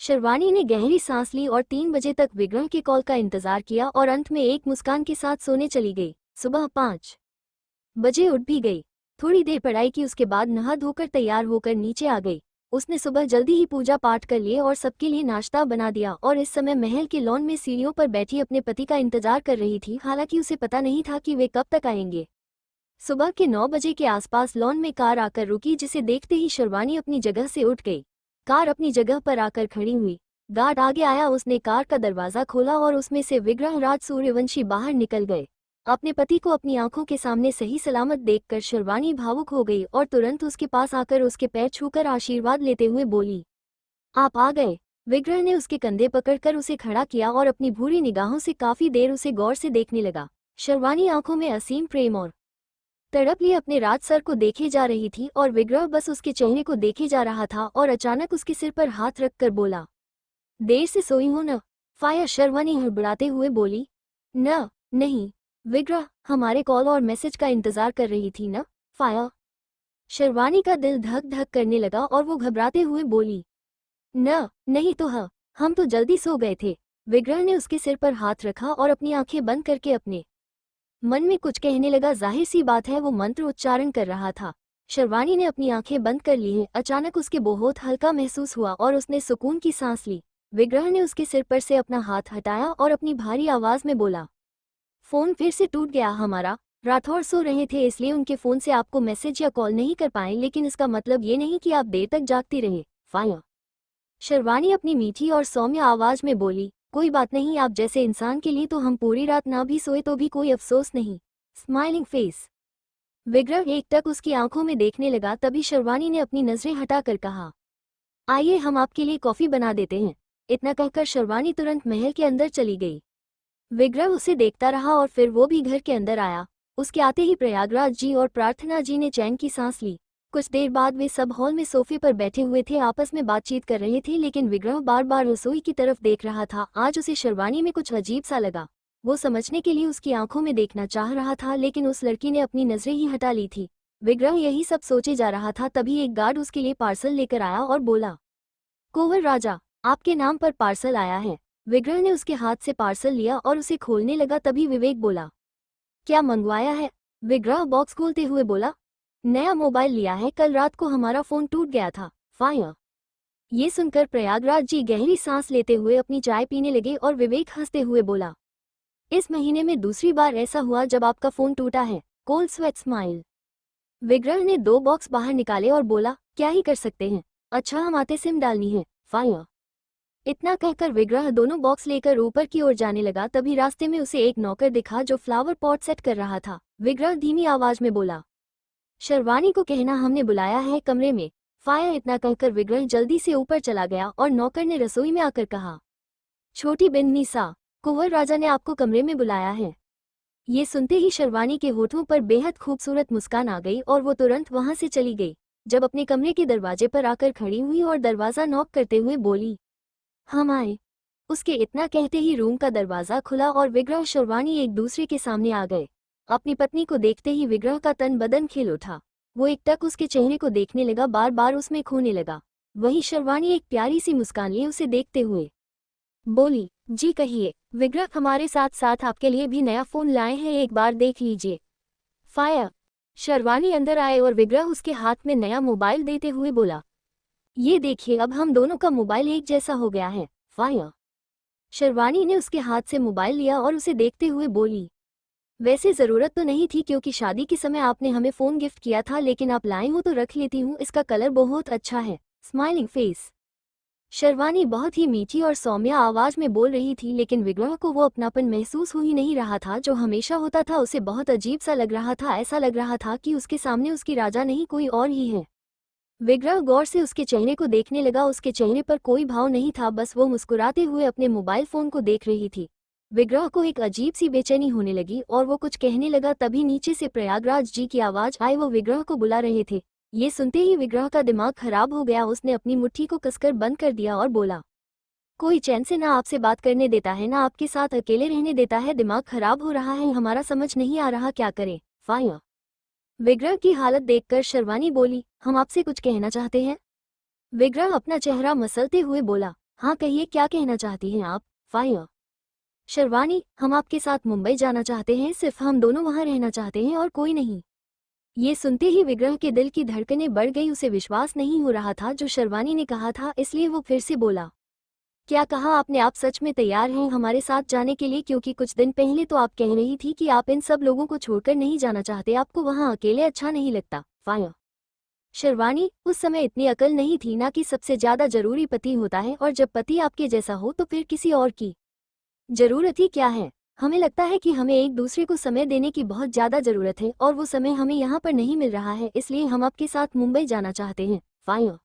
शर्वाणी ने गहरी सांस ली और 3 बजे तक विग्रह के कॉल का इंतजार किया और अंत में एक मुस्कान के साथ सोने चली गई। सुबह 5 बजे उठ भी गई। थोड़ी देर पढ़ाई की, उसके बाद नहा धोकर तैयार होकर नीचे आ गई। उसने सुबह जल्दी ही पूजा पाठ कर लिए और सबके लिए नाश्ता बना दिया और इस समय महल के लॉन में सीढ़ियों पर बैठी अपने पति का इंतजार कर रही थी। हालांकि उसे पता नहीं था कि वे कब तक आएंगे। सुबह के 9 बजे के आसपास लॉन में कार आकर रुकी, जिसे देखते ही शर्वाणी अपनी जगह से उठ गई। कार अपनी जगह पर आकर खड़ी हुई। गार्ड आगे आया, उसने कार का दरवाजा खोला और उसमें से विग्रह राज सूर्यवंशी बाहर निकल गए। अपने पति को अपनी आंखों के सामने सही सलामत देखकर शर्वाणी भावुक हो गई और तुरंत उसके पास आकर उसके पैर छूकर आशीर्वाद लेते हुए बोली, आप आ गए। विग्रह ने उसके कंधे पकड़कर उसे खड़ा किया और अपनी भूरी निगाहों से काफी देर उसे गौर से देखने लगा। शर्वाणी आंखों में असीम प्रेम और तड़प लिए अपने राज सर को देखे जा रही थी और विग्रह बस उसके चेहरे को देखे जा रहा था और अचानक उसके सिर पर हाथ रखकर बोला, देर से सोई हो न? फायर। शर्वाणी हड़बड़ाते हुए बोली, नहीं विग्रह, हमारे कॉल और मैसेज का इंतजार कर रही थी न? फायर। शर्वाणी का दिल धक धक करने लगा और वो घबराते हुए बोली, नहीं तो हम तो जल्दी सो गए थे। विग्रह ने उसके सिर पर हाथ रखा और अपनी आंखें बंद करके अपने मन में कुछ कहने लगा। जाहिर सी बात है वो मंत्र उच्चारण कर रहा था। शर्वाणी ने अपनी आंखें बंद कर ली हैं। अचानक उसके बहुत हल्का महसूस हुआ और उसने सुकून की सांस ली। विग्रह ने उसके सिर पर से अपना हाथ हटाया और अपनी भारी आवाज में बोला, फोन फिर से टूट गया हमारा। राठौर सो रहे थे इसलिए उनके फोन से आपको मैसेज या कॉल नहीं कर पाए, लेकिन इसका मतलब ये नहीं कि आप देर तक जागती रहे। फायर। शर्वाणी अपनी मीठी और सौम्य आवाज में बोली, कोई बात नहीं, आप जैसे इंसान के लिए तो हम पूरी रात ना भी सोए तो भी कोई अफसोस नहीं। Smiling face. विग्रह एकटक उसकी आंखों में देखने लगा। तभी शर्वाणी ने अपनी नजरें हटाकर कहा, आइए हम आपके लिए कॉफी बना देते हैं। इतना कहकर शर्वानी तुरंत महल के अंदर चली गई। विग्रह उसे देखता रहा और फिर वो भी घर के अंदर आया। उसके आते ही प्रयागराज जी और प्रार्थना जी ने चैन की सांस ली। कुछ देर बाद वे सब हॉल में सोफे पर बैठे हुए थे, आपस में बातचीत कर रहे थे, लेकिन विग्रह बार बार रसोई की तरफ देख रहा था। आज उसे शर्वानी में कुछ अजीब सा लगा। वो समझने के लिए उसकी आंखों में देखना चाह रहा था, लेकिन उस लड़की ने अपनी नजरें ही हटा ली थी। विग्रह यही सब सोचे जा रहा था, तभी एक गार्ड उसके लिए पार्सल लेकर आया और बोला, कुंवर राजा, आपके नाम पर पार्सल आया है। विग्रह ने उसके हाथ से पार्सल लिया और उसे खोलने लगा, तभी विवेक बोला, क्या मंगवाया है? विग्रह बॉक्स खोलते हुए बोला, नया मोबाइल लिया है, कल रात को हमारा फोन टूट गया था। फायर। ये सुनकर प्रयागराज जी गहरी सांस लेते हुए अपनी चाय पीने लगे और विवेक हंसते हुए बोला, इस महीने में दूसरी बार ऐसा हुआ जब आपका फोन टूटा है। Cold sweat smile. विग्रह ने 2 बॉक्स बाहर निकाले और बोला, क्या ही कर सकते हैं, अच्छा हम आते सिम डालनी है। फायर। इतना कहकर विग्रह दोनों बॉक्स लेकर ऊपर की ओर जाने लगा, तभी रास्ते में उसे एक नौकर दिखा जो फ्लावर पॉट सेट कर रहा था। विग्रह धीमी आवाज में बोला, शर्वानी को कहना हमने बुलाया है कमरे में। फायर। इतना कहकर विग्रह जल्दी से ऊपर चला गया और नौकर ने रसोई में आकर कहा, छोटी बिन्नी सा, कुंवर राजा ने आपको कमरे में बुलाया है। ये सुनते ही शर्वानी के होठों पर बेहद खूबसूरत मुस्कान आ गई और वो तुरंत वहां से चली गई। जब अपने कमरे के दरवाजे पर आकर खड़ी हुई और दरवाजा नॉक करते हुए बोली, हम आए। उसके इतना कहते ही रूम का दरवाजा खुला और विग्रह शर्वानी एक दूसरे के सामने आ गए। अपनी पत्नी को देखते ही विग्रह का तन बदन खिल उठा। वो एकटक उसके चेहरे को देखने लगा, बार बार उसमें खोने लगा। वहीं शर्वानी एक प्यारी सी मुस्कान लिए उसे देखते हुए बोली, जी कहिए। विग्रह, हमारे साथ साथ आपके लिए भी नया फोन लाए हैं, एक बार देख लीजिए। फायर। शर्वानी अंदर आए और विग्रह उसके हाथ में नया मोबाइल देते हुए बोला, ये देखिए, अब हम दोनों का मोबाइल एक जैसा हो गया है। फायर। शर्वानी ने उसके हाथ से मोबाइल लिया और उसे देखते हुए बोली, वैसे ज़रूरत तो नहीं थी क्योंकि शादी के समय आपने हमें फ़ोन गिफ्ट किया था, लेकिन आप लाए हो तो रख लेती हूँ, इसका कलर बहुत अच्छा है। Smiling face. शर्वानी बहुत ही मीठी और सौम्य आवाज में बोल रही थी, लेकिन विग्रह को वो अपनापन महसूस हो ही नहीं रहा था जो हमेशा होता था। उसे बहुत अजीब सा लग रहा था, ऐसा लग रहा था कि उसके सामने उसकी राजा नहीं कोई और ही है। विग्रह गौर से उसके चेहरे को देखने लगा। उसके चेहरे पर कोई भाव नहीं था, बस वो मुस्कुराते हुए अपने मोबाइल फोन को देख रही थी। विग्रह को एक अजीब सी बेचैनी होने लगी और वो कुछ कहने लगा, तभी नीचे से प्रयागराज जी की आवाज आई। वो विग्रह को बुला रहे थे। ये सुनते ही विग्रह का दिमाग खराब हो गया। उसने अपनी मुट्ठी को कसकर बंद कर दिया और बोला, कोई चैन से ना आपसे बात करने देता है, ना आपके साथ अकेले रहने देता है। दिमाग खराब हो रहा है हमारा, समझ नहीं आ रहा क्या करें। फायर। विग्रह की हालत देखकर शर्वानी बोली, हम आपसे कुछ कहना चाहते हैं। विग्रह अपना चेहरा मसलते हुए बोला, हाँ कहिए, क्या कहना चाहती हैं आप। फायर। शर्वानी, हम आपके साथ मुंबई जाना चाहते हैं, सिर्फ हम दोनों वहां रहना चाहते हैं और कोई नहीं। ये सुनते ही विग्रह के दिल की धड़कनें बढ़ गई। उसे विश्वास नहीं हो रहा था जो शर्वानी ने कहा था, इसलिए वो फिर से बोला, क्या कहा आपने? आप सच में तैयार हैं हमारे साथ जाने के लिए? क्योंकि कुछ दिन पहले तो आप कह रही थी कि आप इन सब लोगों को छोड़कर नहीं जाना चाहते, आपको वहां अकेले अच्छा नहीं लगता। फायर। शर्वानी, उस समय इतनी अकल नहीं थी ना कि सबसे ज्यादा जरूरी पति होता है, और जब पति आपके जैसा हो तो फिर किसी और की जरूरत ही क्या है। हमें लगता है कि हमें एक दूसरे को समय देने की बहुत ज्यादा जरूरत है और वो समय हमें यहाँ पर नहीं मिल रहा है, इसलिए हम आपके साथ मुंबई जाना चाहते हैं। फायर।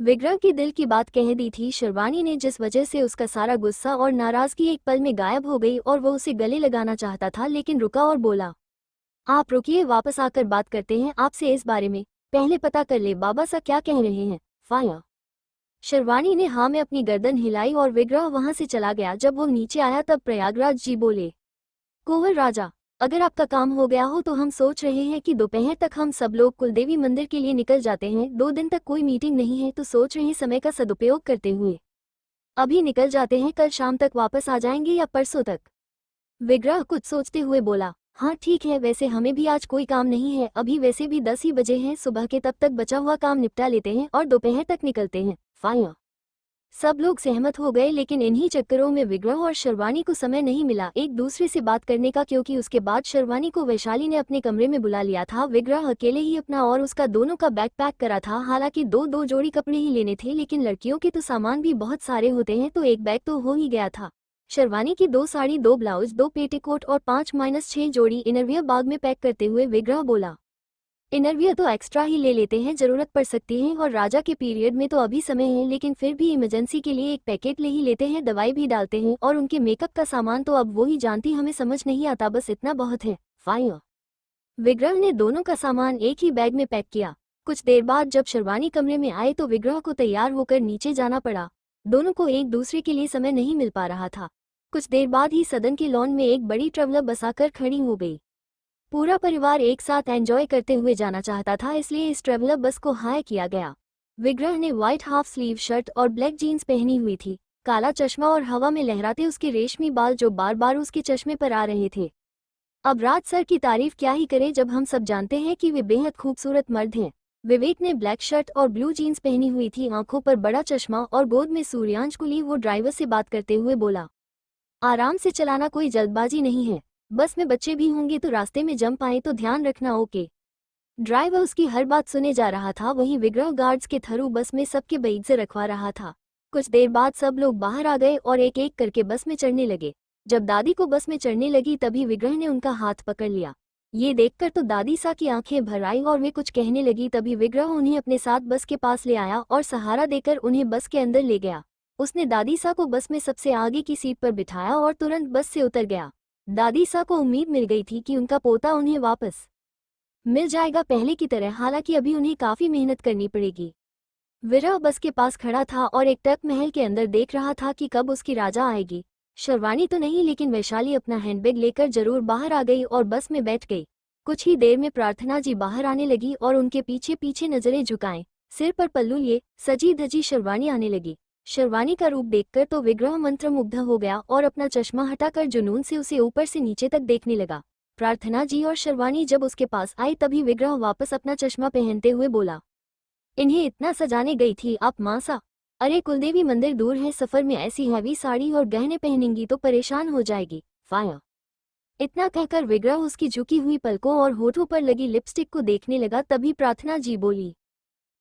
विग्रह की दिल की बात कह दी थी शर्वानी ने, जिस वजह से उसका सारा गुस्सा और नाराजगी एक पल में गायब हो गई और वो उसे गले लगाना चाहता था, लेकिन रुका और बोला, आप रुकिए, वापस आकर बात करते हैं आपसे इस बारे में। पहले पता कर ले बाबा सा क्या कह रहे हैं। फायर। शर्वानी ने हाँ में अपनी गर्दन हिलाई और विग्रह वहां से चला गया। जब वो नीचे आया तब प्रयागराज जी बोले, कुंवर राजा, अगर आपका काम हो गया हो तो हम सोच रहे हैं कि दोपहर तक हम सब लोग कुलदेवी मंदिर के लिए निकल जाते हैं। 2 दिन तक कोई मीटिंग नहीं है तो सोच रहे हैं समय का सदुपयोग करते हुए अभी निकल जाते हैं। कल शाम तक वापस आ जाएंगे या परसों तक? विग्रह कुछ सोचते हुए बोला, हाँ ठीक है, वैसे हमें भी आज कोई काम नहीं है, अभी वैसे भी 10 ही बजे हैं, सुबह के तब तक बचा हुआ काम निपटा लेते हैं और दोपहर तक निकलते हैं। फायर। सब लोग सहमत हो गए, लेकिन इन्हीं चक्करों में विग्रह और शर्वानी को समय नहीं मिला एक दूसरे से बात करने का, क्योंकि उसके बाद शर्वानी को वैशाली ने अपने कमरे में बुला लिया था। विग्रह अकेले ही अपना और उसका दोनों का बैग पैक करा था। हालांकि 2-2 जोड़ी कपड़े ही लेने थे, लेकिन लड़कियों के तो सामान भी बहुत सारे होते हैं तो एक बैग तो हो ही गया था। शर्वानी की 2 साड़ी, 2 ब्लाउज, 2 पेटीकोट और 5-6 जोड़ी इनरवियर बैग में पैक करते हुए विग्रह बोला, इनरवियर तो एक्स्ट्रा ही ले लेते हैं, जरूरत पड़ सकती है, और राजा के पीरियड में तो अभी समय है, लेकिन फिर भी इमरजेंसी के लिए एक पैकेट ले ही लेते हैं, दवाई भी डालते हैं, और उनके मेकअप का सामान तो अब वो ही जानती, हमें समझ नहीं आता, बस इतना बहुत है। फायर। विग्रह ने दोनों का सामान एक ही बैग में पैक किया। कुछ देर बाद जब शर्वानी कमरे में आए तो विग्रह को तैयार होकर नीचे जाना पड़ा। दोनों को एक दूसरे के लिए समय नहीं मिल पा रहा था। कुछ देर बाद ही सदन के लॉन में एक बड़ी ट्रैवलर बस आकर खड़ी हो गई। पूरा परिवार एक साथ एंजॉय करते हुए जाना चाहता था, इसलिए इस ट्रैवलर बस को हायर किया गया। विग्रह ने व्हाइट हाफ स्लीव शर्ट और ब्लैक जीन्स पहनी हुई थी, काला चश्मा और हवा में लहराते उसके रेशमी बाल जो बार बार उसके चश्मे पर आ रहे थे। अब राज सर की तारीफ क्या ही करें जब हम सब जानते हैं कि वे बेहद खूबसूरत मर्द हैं। विवेक ने ब्लैक शर्ट और ब्लू जीन्स पहनी हुई थी, आंखों पर बड़ा चश्मा और गोद में सूर्यांश को लिए वो ड्राइवर से बात करते हुए बोला, आराम से चलाना, कोई जल्दबाजी नहीं है। बस में बच्चे भी होंगे तो रास्ते में जंप आए तो ध्यान रखना, ओके। ड्राइवर उसकी हर बात सुने जा रहा था। वहीं विग्रह गार्ड्स के थ्रू बस में सबके बैग से रखवा रहा था। कुछ देर बाद सब लोग बाहर आ गए और एक एक करके बस में चढ़ने लगे। जब दादी को बस में चढ़ने लगी तभी विग्रह ने उनका हाथ पकड़ लिया। ये देखकर तो दादी सा की आंखें भर आई और वे कुछ कहने लगी। तभी विग्रह उन्हें अपने साथ बस के पास ले आया और सहारा देकर उन्हें बस के अंदर ले गया। उसने दादी सा को बस में सबसे आगे की सीट पर बिठाया और तुरंत बस से उतर गया। दादी सा को उम्मीद मिल गई थी कि उनका पोता उन्हें वापस मिल जाएगा पहले की तरह, हालांकि अभी उन्हें काफी मेहनत करनी पड़ेगी। विरह बस के पास खड़ा था और एक टक महल के अंदर देख रहा था कि कब उसकी राजा आएगी। शर्वानी तो नहीं, लेकिन वैशाली अपना हैंडबैग लेकर जरूर बाहर आ गई और बस में बैठ गई। कुछ ही देर में प्रार्थना जी बाहर आने लगी और उनके पीछे पीछे नजरें झुकाएं, सिर पर पल्लू लिए सजी धजी शर्वानी आने लगी। शर्वानी का रूप देखकर तो विग्रह मंत्रमुग्ध हो गया और अपना चश्मा हटाकर जुनून से उसे ऊपर से नीचे तक देखने लगा। प्रार्थना जी और शर्वानी जब उसके पास आई तभी विग्रह वापस अपना चश्मा पहनते हुए बोला, इन्हें इतना सजाने गई थी आप मासा? अरे कुलदेवी मंदिर दूर है, सफर में ऐसी हैवी साड़ी और गहने पहनेंगी तो परेशान हो जाएगी। फायर। इतना कहकर विग्रह उसकी झुकी हुई पलकों और होठों पर लगी लिपस्टिक को देखने लगा। तभी प्रार्थना जी बोली,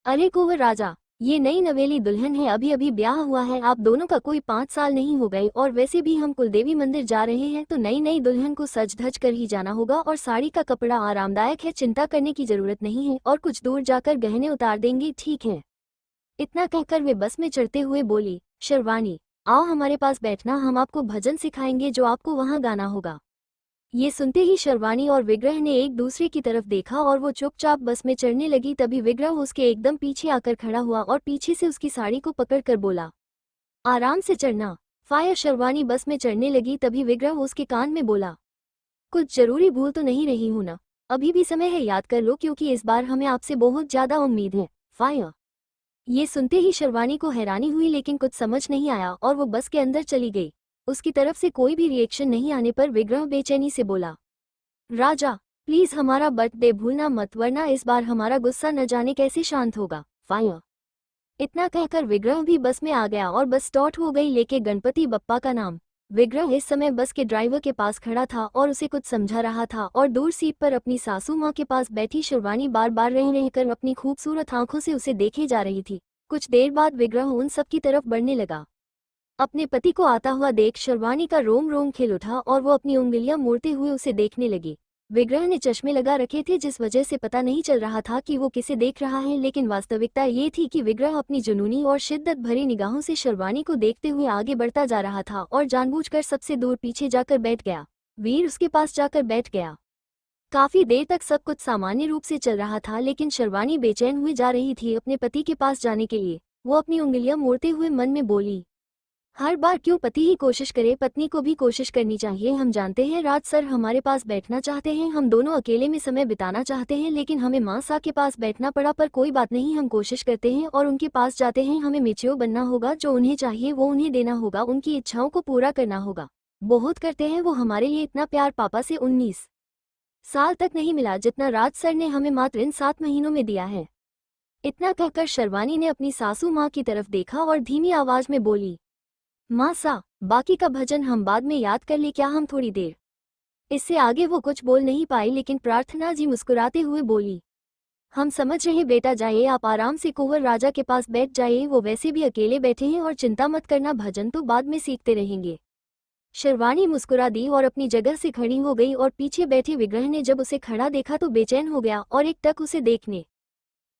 अरे कुंवर राजा, ये नई नवेली दुल्हन है, अभी अभी ब्याह हुआ है, आप दोनों का कोई 5 साल नहीं हो गए, और वैसे भी हम कुलदेवी मंदिर जा रहे हैं तो नई नई दुल्हन को सज धज कर ही जाना होगा, और साड़ी का कपड़ा आरामदायक है, चिंता करने की जरूरत नहीं है, और कुछ दूर जाकर गहने उतार देंगे, ठीक है। इतना कहकर वे बस में चढ़ते हुए बोली, शर्वानी आओ हमारे पास बैठना, हम आपको भजन सिखाएंगे जो आपको वहाँ गाना होगा। ये सुनते ही शर्वानी और विग्रह ने एक दूसरे की तरफ देखा और वो चुपचाप बस में चढ़ने लगी। तभी विग्रह उसके एकदम पीछे आकर खड़ा हुआ और पीछे से उसकी साड़ी को पकड़कर बोला, आराम से चढ़ना। फायर। शर्वानी बस में चढ़ने लगी तभी विग्रह उसके कान में बोला, कुछ जरूरी भूल तो नहीं रही हूं ना? अभी भी समय है, याद कर लो, क्योंकि इस बार हमें आपसे बहुत ज्यादा उम्मीद है। फायर। ये सुनते ही शर्वानी को हैरानी हुई, लेकिन कुछ समझ नहीं आया और वो बस के अंदर चली गई। उसकी तरफ से कोई भी रिएक्शन नहीं आने पर विग्रह बेचैनी से बोला, राजा प्लीज हमारा बर्थडे भूलना मत, वरना इस बार हमारा गुस्सा न जाने कैसे शांत होगा। फायर। इतना कहकर विग्रह भी बस में आ गया और बस स्टार्ट हो गई, लेके गणपति बप्पा का नाम। विग्रह इस समय बस के ड्राइवर के पास खड़ा था और उसे कुछ समझा रहा था, और दूर सीट पर अपनी सासू माँ के पास बैठी शर्वानी बार बार रह रहकर अपनी खूबसूरत आंखों से उसे देखे जा रही थी। कुछ देर बाद विग्रह उन सब की तरफ बढ़ने लगा। अपने पति को आता हुआ देख शर्वानी का रोम रोम खिल उठा और वो अपनी उंगलियां मोड़ते हुए उसे देखने लगी। विग्रह ने चश्मे लगा रखे थे, जिस वजह से पता नहीं चल रहा था कि वो किसे देख रहा है, लेकिन वास्तविकता ये थी कि विग्रह अपनी जुनूनी और शिद्दत भरी निगाहों से शर्वानी को देखते हुए आगे बढ़ता जा रहा था और जानबूझकर सबसे दूर पीछे जाकर बैठ गया। वीर उसके पास जाकर बैठ गया। काफी देर तक सब कुछ सामान्य रूप से चल रहा था, लेकिन शर्वानी बेचैन हुई जा रही थी अपने पति के पास जाने के लिए। वो अपनी उंगलियां मोड़ते हुए मन में बोली, हर बार क्यों पति ही कोशिश करे, पत्नी को भी कोशिश करनी चाहिए। हम जानते हैं राज सर हमारे पास बैठना चाहते हैं, हम दोनों अकेले में समय बिताना चाहते हैं, लेकिन हमें माँ सा के पास बैठना पड़ा, पर कोई बात नहीं, हम कोशिश करते हैं और उनके पास जाते हैं। हमें मैच्योर बनना होगा, जो उन्हें चाहिए वो उन्हें देना होगा, उनकी इच्छाओं को पूरा करना होगा। बहुत करते हैं वो हमारे लिए, इतना प्यार पापा से 19 साल तक नहीं मिला जितना राज सर ने हमें मात्र इन 7 महीनों में दिया है। इतना कहकर शर्वानी ने अपनी सासू माँ की तरफ देखा और धीमी आवाज में बोली, माँ सा, बाकी का भजन हम बाद में याद कर ले क्या, हम थोड़ी देर। इससे आगे वो कुछ बोल नहीं पाई, लेकिन प्रार्थना जी मुस्कुराते हुए बोली, हम समझ रहे बेटा, जाइए आप आराम से कुंवर राजा के पास बैठ जाइए, वो वैसे भी अकेले बैठे हैं और चिंता मत करना, भजन तो बाद में सीखते रहेंगे। शेरवानी मुस्कुरा दी और अपनी जगह से खड़ी हो गई और पीछे बैठे विग्रह ने जब उसे खड़ा देखा तो बेचैन हो गया और एक टक उसे देखने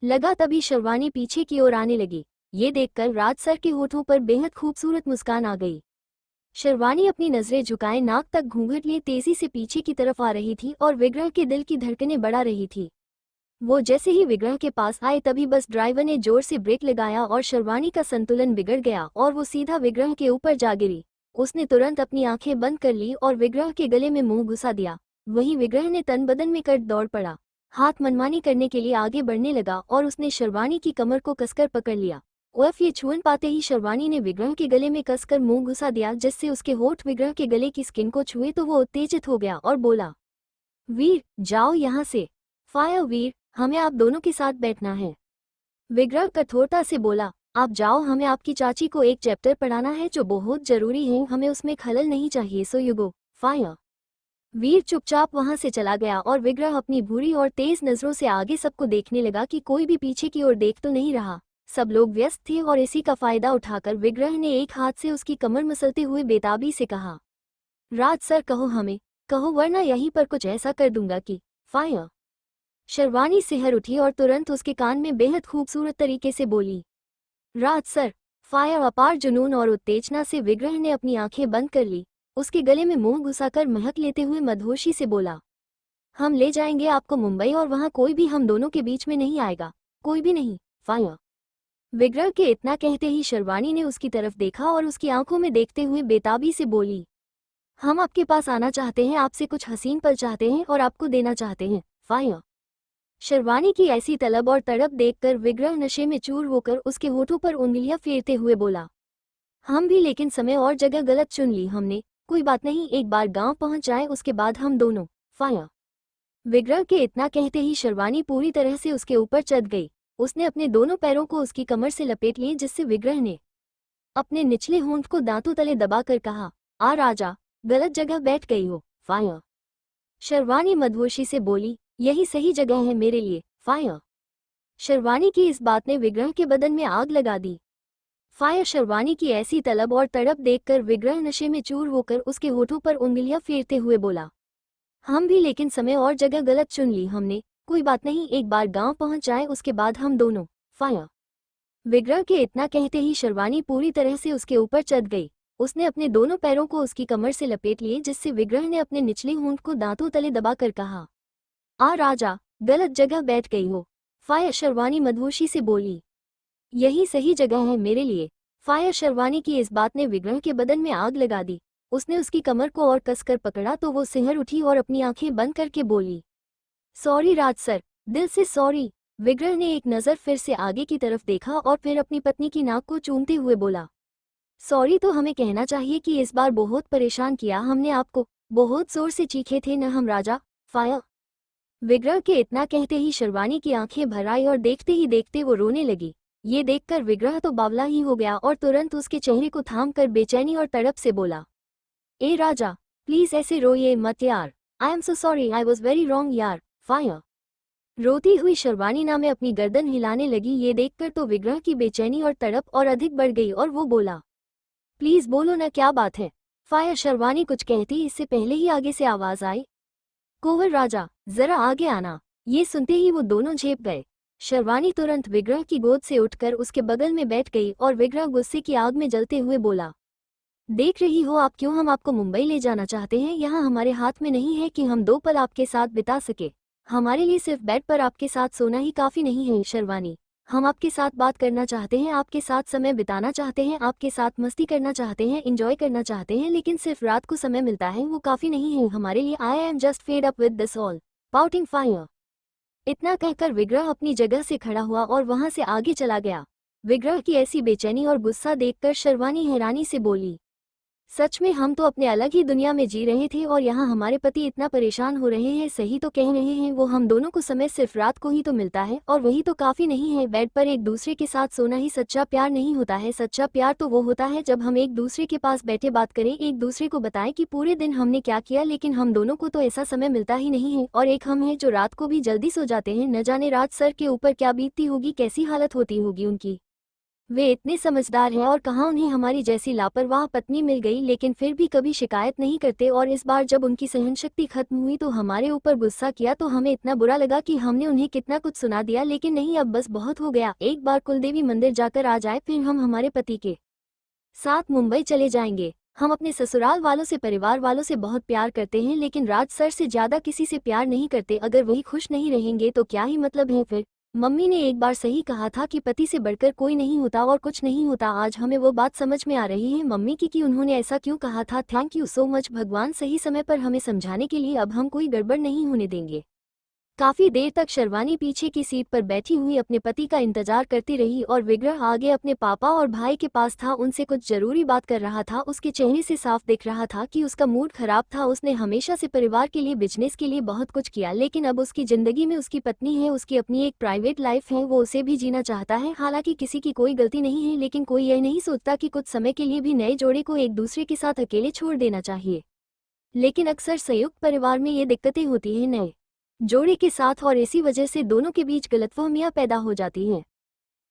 लगा। तभी शेरवानी पीछे की ओर आने लगी। ये देखकर राज सर के होठों पर बेहद खूबसूरत मुस्कान आ गई। शेरवानी अपनी नजरें झुकाए नाक तक घूंघट लिए तेजी से पीछे की तरफ आ रही थी और विग्रह के दिल की धड़कनें बढ़ा रही थी। वो जैसे ही विग्रह के पास आए तभी बस ड्राइवर ने जोर से ब्रेक लगाया और शेरवानी का संतुलन बिगड़ गया और वो सीधा विग्रह के ऊपर जा गिरी। उसने तुरंत अपनी आंखें बंद कर ली और विग्रह के गले में मुंह घुसा दिया। वहीं विग्रह ने तन बदन में कट दौड़ पड़ा, हाथ मनमानी करने के लिए आगे बढ़ने लगा और उसने शेरवानी की कमर को कसकर पकड़ लिया। उफ! ये छून पाते ही शेरवानी ने विग्रह के गले में कसकर मुंह घुसा दिया, जिससे उसके होठ विग्रह के गले की स्किन को छुए तो वो उत्तेजित हो गया और बोला, वीर जाओ यहाँ से। फायर वीर, हमें आप दोनों के साथ बैठना है। विग्रह कठोरता से बोला, आप जाओ, हमें आपकी चाची को एक चैप्टर पढ़ाना है जो बहुत जरूरी है, हमें उसमें खलल नहीं चाहिए, सो यू गो। फायर वीर चुपचाप वहां से चला गया और विग्रह अपनी भूरी और तेज नजरों से आगे सबको देखने लगा कि कोई भी पीछे की ओर देख तो नहीं रहा। सब लोग व्यस्त थे और इसी का फायदा उठाकर विग्रह ने एक हाथ से उसकी कमर मसलते हुए बेताबी से कहा, राज सर कहो, हमें कहो, वरना यहीं पर कुछ ऐसा कर दूंगा कि। फायर शेरवानी सिहर उठी और तुरंत उसके कान में बेहद खूबसूरत तरीके से बोली, राज सर। फायर अपार जुनून और उत्तेजना से विग्रह ने अपनी आंखें बंद कर ली। उसके गले में मुंह घुसाकर महक लेते हुए मदहोशी से बोला, हम ले जाएंगे आपको मुंबई और वहां कोई भी हम दोनों के बीच में नहीं आएगा, कोई भी नहीं। फायर विग्रह के इतना कहते ही शेरवानी ने उसकी तरफ देखा और उसकी आंखों में देखते हुए बेताबी से बोली, हम आपके पास आना चाहते हैं, आपसे कुछ हसीन पल चाहते हैं और आपको देना चाहते हैं। फायर शेरवानी की ऐसी तलब और तड़प देखकर विग्रह नशे में चूर होकर उसके होठों पर उंगलियां फेरते हुए बोला, हम भी, लेकिन समय और जगह गलत चुन ली हमने। कोई बात नहीं, एक बार गांव पहुंच जाए उसके बाद हम दोनों। फायर विग्रह के इतना कहते ही शेरवानी पूरी तरह से उसके ऊपर चढ़ गई। उसने अपने दोनों पैरों को उसकी कमर से लपेट लिए, जिससे विग्रह ने अपने निचले होंठ को दांतों तले दबाकर कहा, आ राजा, गलत जगह बैठ गई हो। फायर शेरवानी मदहोशी से बोली, यही सही जगह है मेरे लिए। फायर शेरवानी की इस बात ने विग्रह के बदन में आग लगा दी। फायर शेरवानी की ऐसी तलब और तड़प देखकर विग्रह नशे में चूर होकर उसके होठों पर उंगलियां फेरते हुए बोला, हम भी, लेकिन समय और जगह गलत चुन ली हमने। कोई बात नहीं, एक बार गांव पहुंच जाए उसके बाद हम दोनों। फायर विग्रह के इतना कहते ही शेरवानी पूरी तरह से उसके ऊपर चढ़ गई। उसने अपने दोनों पैरों को उसकी कमर से लपेट लिए, जिससे विग्रह ने अपने निचले होंठ को दांतों तले दबाकर कहा, आ राजा, गलत जगह बैठ गई हो। फायर शेरवानी मदहोशी से बोली, यही सही जगह है मेरे लिए। फायर शेरवानी की इस बात ने विग्रह के बदन में आग लगा दी। उसने उसकी कमर को और कसकर पकड़ा तो वो सिहर उठी और अपनी आंखें बंद करके बोली, सॉरी राज सर, दिल से सॉरी। विग्रह ने एक नज़र फिर से आगे की तरफ देखा और फिर अपनी पत्नी की नाक को चूमते हुए बोला, सॉरी तो हमें कहना चाहिए कि इस बार बहुत परेशान किया हमने आपको, बहुत जोर से चीखे थे न हम राजा। फायर विग्रह के इतना कहते ही शेरवानी की आंखें भर आई और देखते ही देखते वो रोने लगी। ये देखकर विग्रह तो बावला ही हो गया और तुरंत उसके चेहरे को थाम कर बेचैनी और तड़प से बोला, ए राजा, प्लीज ऐसे रोइए मत यार, I am so sorry, I was very wrong यार। फायर रोती हुई शेरवानी ना में अपनी गर्दन हिलाने लगी। ये देखकर तो विग्रह की बेचैनी और तड़प और अधिक बढ़ गई और वो बोला, प्लीज बोलो ना, क्या बात है। फायर शेरवानी कुछ कहती इससे पहले ही आगे से आवाज आई, कोवर राजा, जरा आगे आना। ये सुनते ही वो दोनों झेप गए। शेरवानी तुरंत विग्रह की गोद से उठकर उसके बगल में बैठ गई और विग्रह गुस्से की आग में जलते हुए बोला, देख रही हो आप क्यों हम आपको मुंबई ले जाना चाहते हैं। यहाँ हमारे हाथ में नहीं है कि हम 2 पल आपके साथ बिता सके। हमारे लिए सिर्फ बेड पर आपके साथ सोना ही काफी नहीं है शेरवानी। हम आपके साथ बात करना चाहते हैं, आपके साथ समय बिताना चाहते हैं, आपके साथ मस्ती करना चाहते हैं, एंजॉय करना चाहते हैं, लेकिन सिर्फ रात को समय मिलता है वो काफी नहीं है हमारे लिए। I am just fed up with this all pouting fire. इतना कहकर विग्रह अपनी जगह से खड़ा हुआ और वहां से आगे चला गया। विग्रह की ऐसी बेचैनी और गुस्सा देखकर शेरवानी हैरानी से बोली, सच में हम तो अपने अलग ही दुनिया में जी रहे थे और यहाँ हमारे पति इतना परेशान हो रहे हैं। सही तो कह रहे हैं वो, हम दोनों को समय सिर्फ रात को ही तो मिलता है और वही तो काफी नहीं है। बेड पर एक दूसरे के साथ सोना ही सच्चा प्यार नहीं होता है। सच्चा प्यार तो वो होता है जब हम एक दूसरे के पास बैठे बात करें, एक दूसरे को बताएं कि पूरे दिन हमने क्या किया, लेकिन हम दोनों को तो ऐसा समय मिलता ही नहीं है। और एक हम हैं जो रात को भी जल्दी सो जाते हैं। न जाने राज सर के ऊपर क्या बीतती होगी, कैसी हालत होती होगी उनकी। वे इतने समझदार हैं और कहाँ उन्हें हमारी जैसी लापरवाह पत्नी मिल गई, लेकिन फिर भी कभी शिकायत नहीं करते। और इस बार जब उनकी सहनशक्ति खत्म हुई तो हमारे ऊपर गुस्सा किया, तो हमें इतना बुरा लगा कि हमने उन्हें कितना कुछ सुना दिया। लेकिन नहीं, अब बस बहुत हो गया। एक बार कुलदेवी मंदिर जाकर आ जाए, फिर हम हमारे पति के साथ मुंबई चले जाएंगे। हम अपने ससुराल वालों से, परिवार वालों से बहुत प्यार करते हैं, लेकिन राज सर से ज्यादा किसी से प्यार नहीं करते। अगर वही खुश नहीं रहेंगे तो क्या ही मतलब है फिर। मम्मी ने एक बार सही कहा था कि पति से बढ़कर कोई नहीं होता और कुछ नहीं होता। आज हमें वो बात समझ में आ रही है मम्मी की, कि उन्होंने ऐसा क्यों कहा था। थैंक यू सो मच भगवान, सही समय पर हमें समझाने के लिए। अब हम कोई गड़बड़ नहीं होने देंगे। काफी देर तक शर्वानी पीछे की सीट पर बैठी हुई अपने पति का इंतजार करती रही और विग्रह आगे अपने पापा और भाई के पास था। उनसे कुछ जरूरी बात कर रहा था। उसके चेहरे से साफ दिख रहा था कि उसका मूड खराब था। उसने हमेशा से परिवार के लिए, बिजनेस के लिए बहुत कुछ किया, लेकिन अब उसकी जिंदगी में उसकी पत्नी है, उसकी अपनी एक प्राइवेट लाइफ है, वो उसे भी जीना चाहता है। हालांकि किसी की कोई गलती नहीं है, लेकिन कोई यह नहीं सोचता कि कुछ समय के लिए भी नए जोड़े को एक दूसरे के साथ अकेले छोड़ देना चाहिए। लेकिन अक्सर संयुक्त परिवार में ये दिक्कतें होती हैं नए जोड़े के साथ, और इसी वजह से दोनों के बीच गलतफहमियां पैदा हो जाती हैं।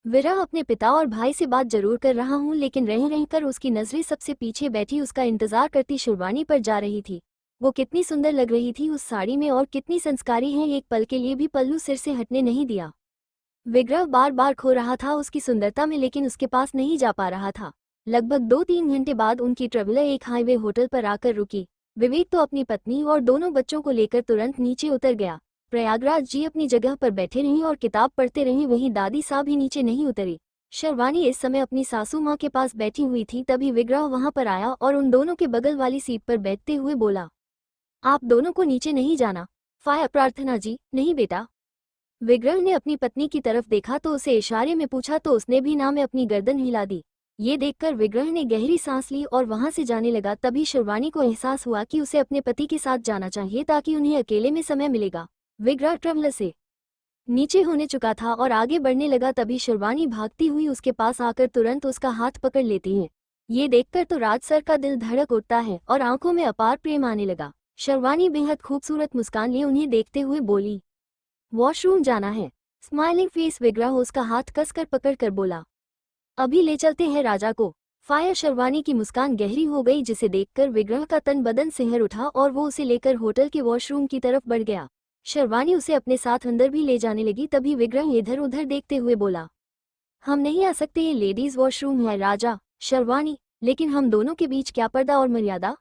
विरह अपने पिता और भाई से बात जरूर कर रहा हूं, लेकिन रह रहकर उसकी नजरें सबसे पीछे बैठी उसका इंतजार करती शिरवानी पर जा रही थी। वो कितनी सुंदर लग रही थी उस साड़ी में, और कितनी संस्कारी है। एक पल के लिए भी पल्लू सिर से हटने नहीं दिया। विग्रह बार बार खो रहा था उसकी सुंदरता में, लेकिन उसके पास नहीं जा पा रहा था। लगभग 2-3 घंटे बाद उनकी ट्रेवलर एक हाईवे होटल पर आकर रुकी। विवेक तो अपनी पत्नी और दोनों बच्चों को लेकर तुरंत नीचे उतर गया। प्रयागराज जी अपनी जगह पर बैठे रहीं और किताब पढ़ते रहे, वहीं दादी साहब ही नीचे नहीं उतरी। शर्वानी इस समय अपनी सासू माँ के पास बैठी हुई थी। तभी विग्रह वहां पर आया और उन दोनों के बगल वाली सीट पर बैठते हुए बोला, आप दोनों को नीचे नहीं जाना। फाया प्रार्थना जी, नहीं बेटा। विग्रह ने अपनी पत्नी की तरफ देखा तो उसे इशारे में पूछा, तो उसने भी ना में अपनी गर्दन हिला दी। ये देखकर विग्रह ने गहरी सांस ली और वहां से जाने लगा। तभी शिरवानी को एहसास हुआ कि उसे अपने पति के साथ जाना चाहिए, ताकि उन्हें अकेले में समय मिलेगा। विग्रह ट्रेवलर से नीचे होने चुका था और आगे बढ़ने लगा। तभी शिरवानी भागती हुई उसके पास आकर तुरंत उसका हाथ पकड़ लेती है। ये देखकर तो राज सर का दिल धड़क उठता है और आंखों में अपार प्रेम आने लगा। शिरवानी बेहद खूबसूरत मुस्कान लिए उन्हें देखते हुए बोली, वॉशरूम जाना है। स्माइलिंग फेस विग्रह उसका हाथ कसकर पकड़कर बोला, अभी ले चलते हैं राजा को। फायर शर्वानी की मुस्कान गहरी हो गई, जिसे देखकर विग्रह का तन बदन सिहर उठा और वो उसे लेकर होटल के वॉशरूम की तरफ बढ़ गया। शर्वानी उसे अपने साथ अंदर भी ले जाने लगी। तभी विग्रह इधर उधर देखते हुए बोला, हम नहीं आ सकते, ये लेडीज वॉशरूम है राजा। शर्वानी, लेकिन हम दोनों के बीच क्या पर्दा और मर्यादा।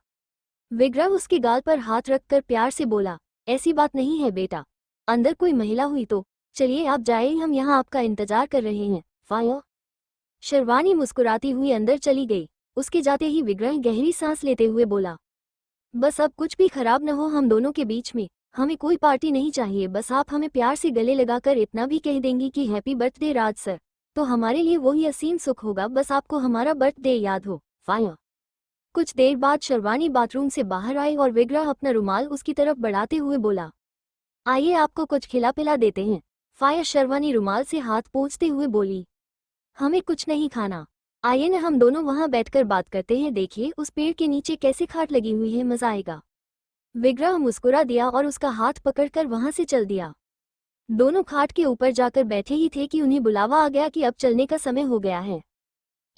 विग्रह उसके गाल पर हाथ रखकर प्यार से बोला, ऐसी बात नहीं है बेटा, अंदर कोई महिला हुई तो चलिए आप जाइए, हम यहाँ आपका इंतजार कर रहे हैं। फायर शर्वानी मुस्कुराती हुई अंदर चली गई। उसके जाते ही विग्रह गहरी सांस लेते हुए बोला, बस अब कुछ भी खराब न हो हम दोनों के बीच में। हमें कोई पार्टी नहीं चाहिए, बस आप हमें प्यार से गले लगाकर इतना भी कह देंगी कि हैप्पी बर्थडे राज सर, तो हमारे लिए वही असीम सुख होगा। बस आपको हमारा बर्थडे याद हो। फायर कुछ देर बाद शर्वानी बाथरूम से बाहर आई और विग्रह अपना रुमाल उसकी तरफ बढ़ाते हुए बोला, आइए आपको कुछ खिला पिला देते हैं। फायर शर्वानी रुमाल से हाथ पोंछते हुए बोली, हमें कुछ नहीं खाना, आइए न हम दोनों वहां बैठकर बात करते हैं। देखिए उस पेड़ के नीचे कैसे खाट लगी हुई है, मजा आएगा। विग्रह मुस्कुरा दिया और उसका हाथ पकड़कर वहां से चल दिया। दोनों खाट के ऊपर जाकर बैठे ही थे कि उन्हें बुलावा आ गया कि अब चलने का समय हो गया है।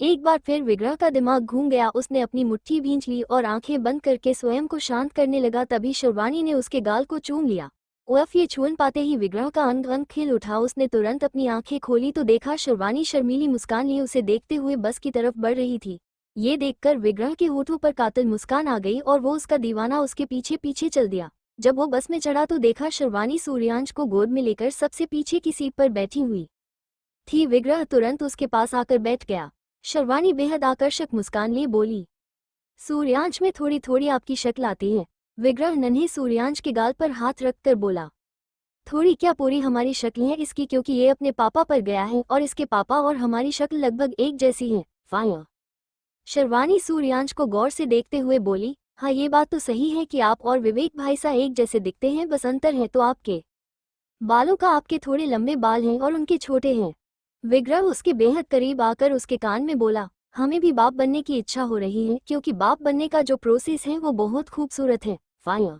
एक बार फिर विग्रह का दिमाग घूम गया। उसने अपनी मुट्ठी भींच ली और आंखें बंद करके स्वयं को शांत करने लगा। तभी शर्वानी ने उसके गाल को चूम लिया। उफ, ये छून पाते ही विग्रह का अंग अंग खिल उठा। उसने तुरंत अपनी आंखें खोली तो देखा शर्वानी शर्मीली मुस्कान लिए उसे देखते हुए बस की तरफ बढ़ रही थी। ये देखकर विग्रह के होठों पर कातिल मुस्कान आ गई और वो उसका दीवाना उसके पीछे पीछे चल दिया। जब वो बस में चढ़ा तो देखा शर्वानी सूर्यांश को गोद में लेकर सबसे पीछे की सीट पर बैठी हुई थी। विग्रह तुरंत उसके पास आकर बैठ गया। शर्वानी बेहद आकर्षक मुस्कान लिए बोली, सूर्यांश में थोड़ी थोड़ी आपकी शक्ल आती है। विग्रह नन्हे सूर्यांश के गाल पर हाथ रखकर बोला, थोड़ी क्या पूरी हमारी शक्ल है इसकी, क्योंकि ये अपने पापा पर गया है और इसके पापा और हमारी शक्ल लगभग एक जैसी है। फायर शर्वानी सूर्यांश को गौर से देखते हुए बोली, हाँ ये बात तो सही है कि आप और विवेक भाई सा एक जैसे दिखते हैं, बस अंतर है तो आपके बालों का। आपके थोड़े लंबे बाल हैं और उनके छोटे हैं। विग्रह उसके बेहद करीब आकर उसके कान में बोला, हमें भी बाप बनने की इच्छा हो रही है, क्योंकि बाप बनने का जो प्रोसेस है वो बहुत खूबसूरत है। फायर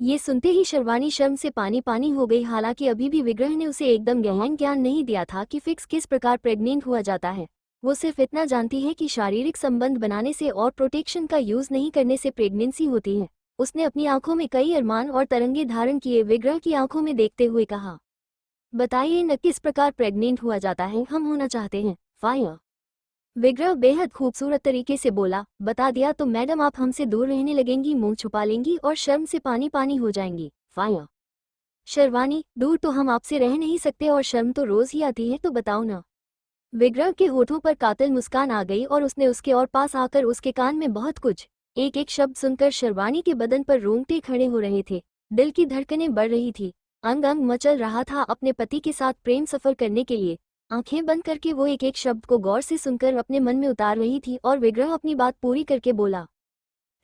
ये सुनते ही शर्वानी शर्म से पानी पानी हो गई। हालांकि अभी भी विग्रह ने उसे एकदम गहन ज्ञान नहीं दिया था कि फिक्स किस प्रकार प्रेग्नेंट हुआ जाता है। वो सिर्फ इतना जानती है कि शारीरिक संबंध बनाने से और प्रोटेक्शन का यूज नहीं करने से प्रेगनेंसी होती है। उसने अपनी आंखों में कई अरमान और तरंगे धारण किए। विग्रह की आंखों में देखते हुए कहा, बताइए न किस प्रकार प्रेग्नेंट हुआ जाता है, हम होना चाहते हैं। फायर। विग्रह बेहद खूबसूरत तरीके से बोला, बता दिया तो मैडम आप हमसे दूर रहने लगेंगी, मुंह छुपा लेंगी और शर्म से पानी पानी हो जाएंगी। फायर। शर्वानी, दूर तो हम आपसे रह नहीं सकते और शर्म तो रोज ही आती है, तो बताओ ना। विग्रह के होठों पर कातिल मुस्कान आ गई और उसने उसके और पास आकर उसके कान में बहुत कुछ एक एक शब्द सुनकर शर्वानी के बदन पर रोंगटे खड़े हो रहे थे। दिल की धड़कनें बढ़ रही थी, अंग अंग मचल रहा था अपने पति के साथ प्रेम सफर करने के लिए। आंखें बंद करके वो एक एक शब्द को गौर से सुनकर अपने मन में उतार रही थी और विग्रह अपनी बात पूरी करके बोला,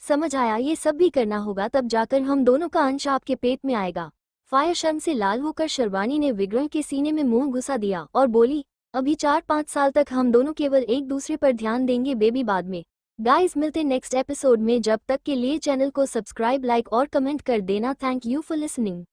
समझ आया, ये सब भी करना होगा, तब जाकर हम दोनों का अंश आपके पेट में आएगा। फायर। शर्म से लाल होकर शर्वानी ने विग्रह के सीने में मुंह घुसा दिया और बोली, अभी 4-5 साल तक हम दोनों केवल एक दूसरे पर ध्यान देंगे, बेबी बाद में। गाइस मिलते नेक्स्ट एपिसोड में, जब तक के लिए चैनल को सब्सक्राइब, लाइक और कमेंट कर देना। Thank you for listening.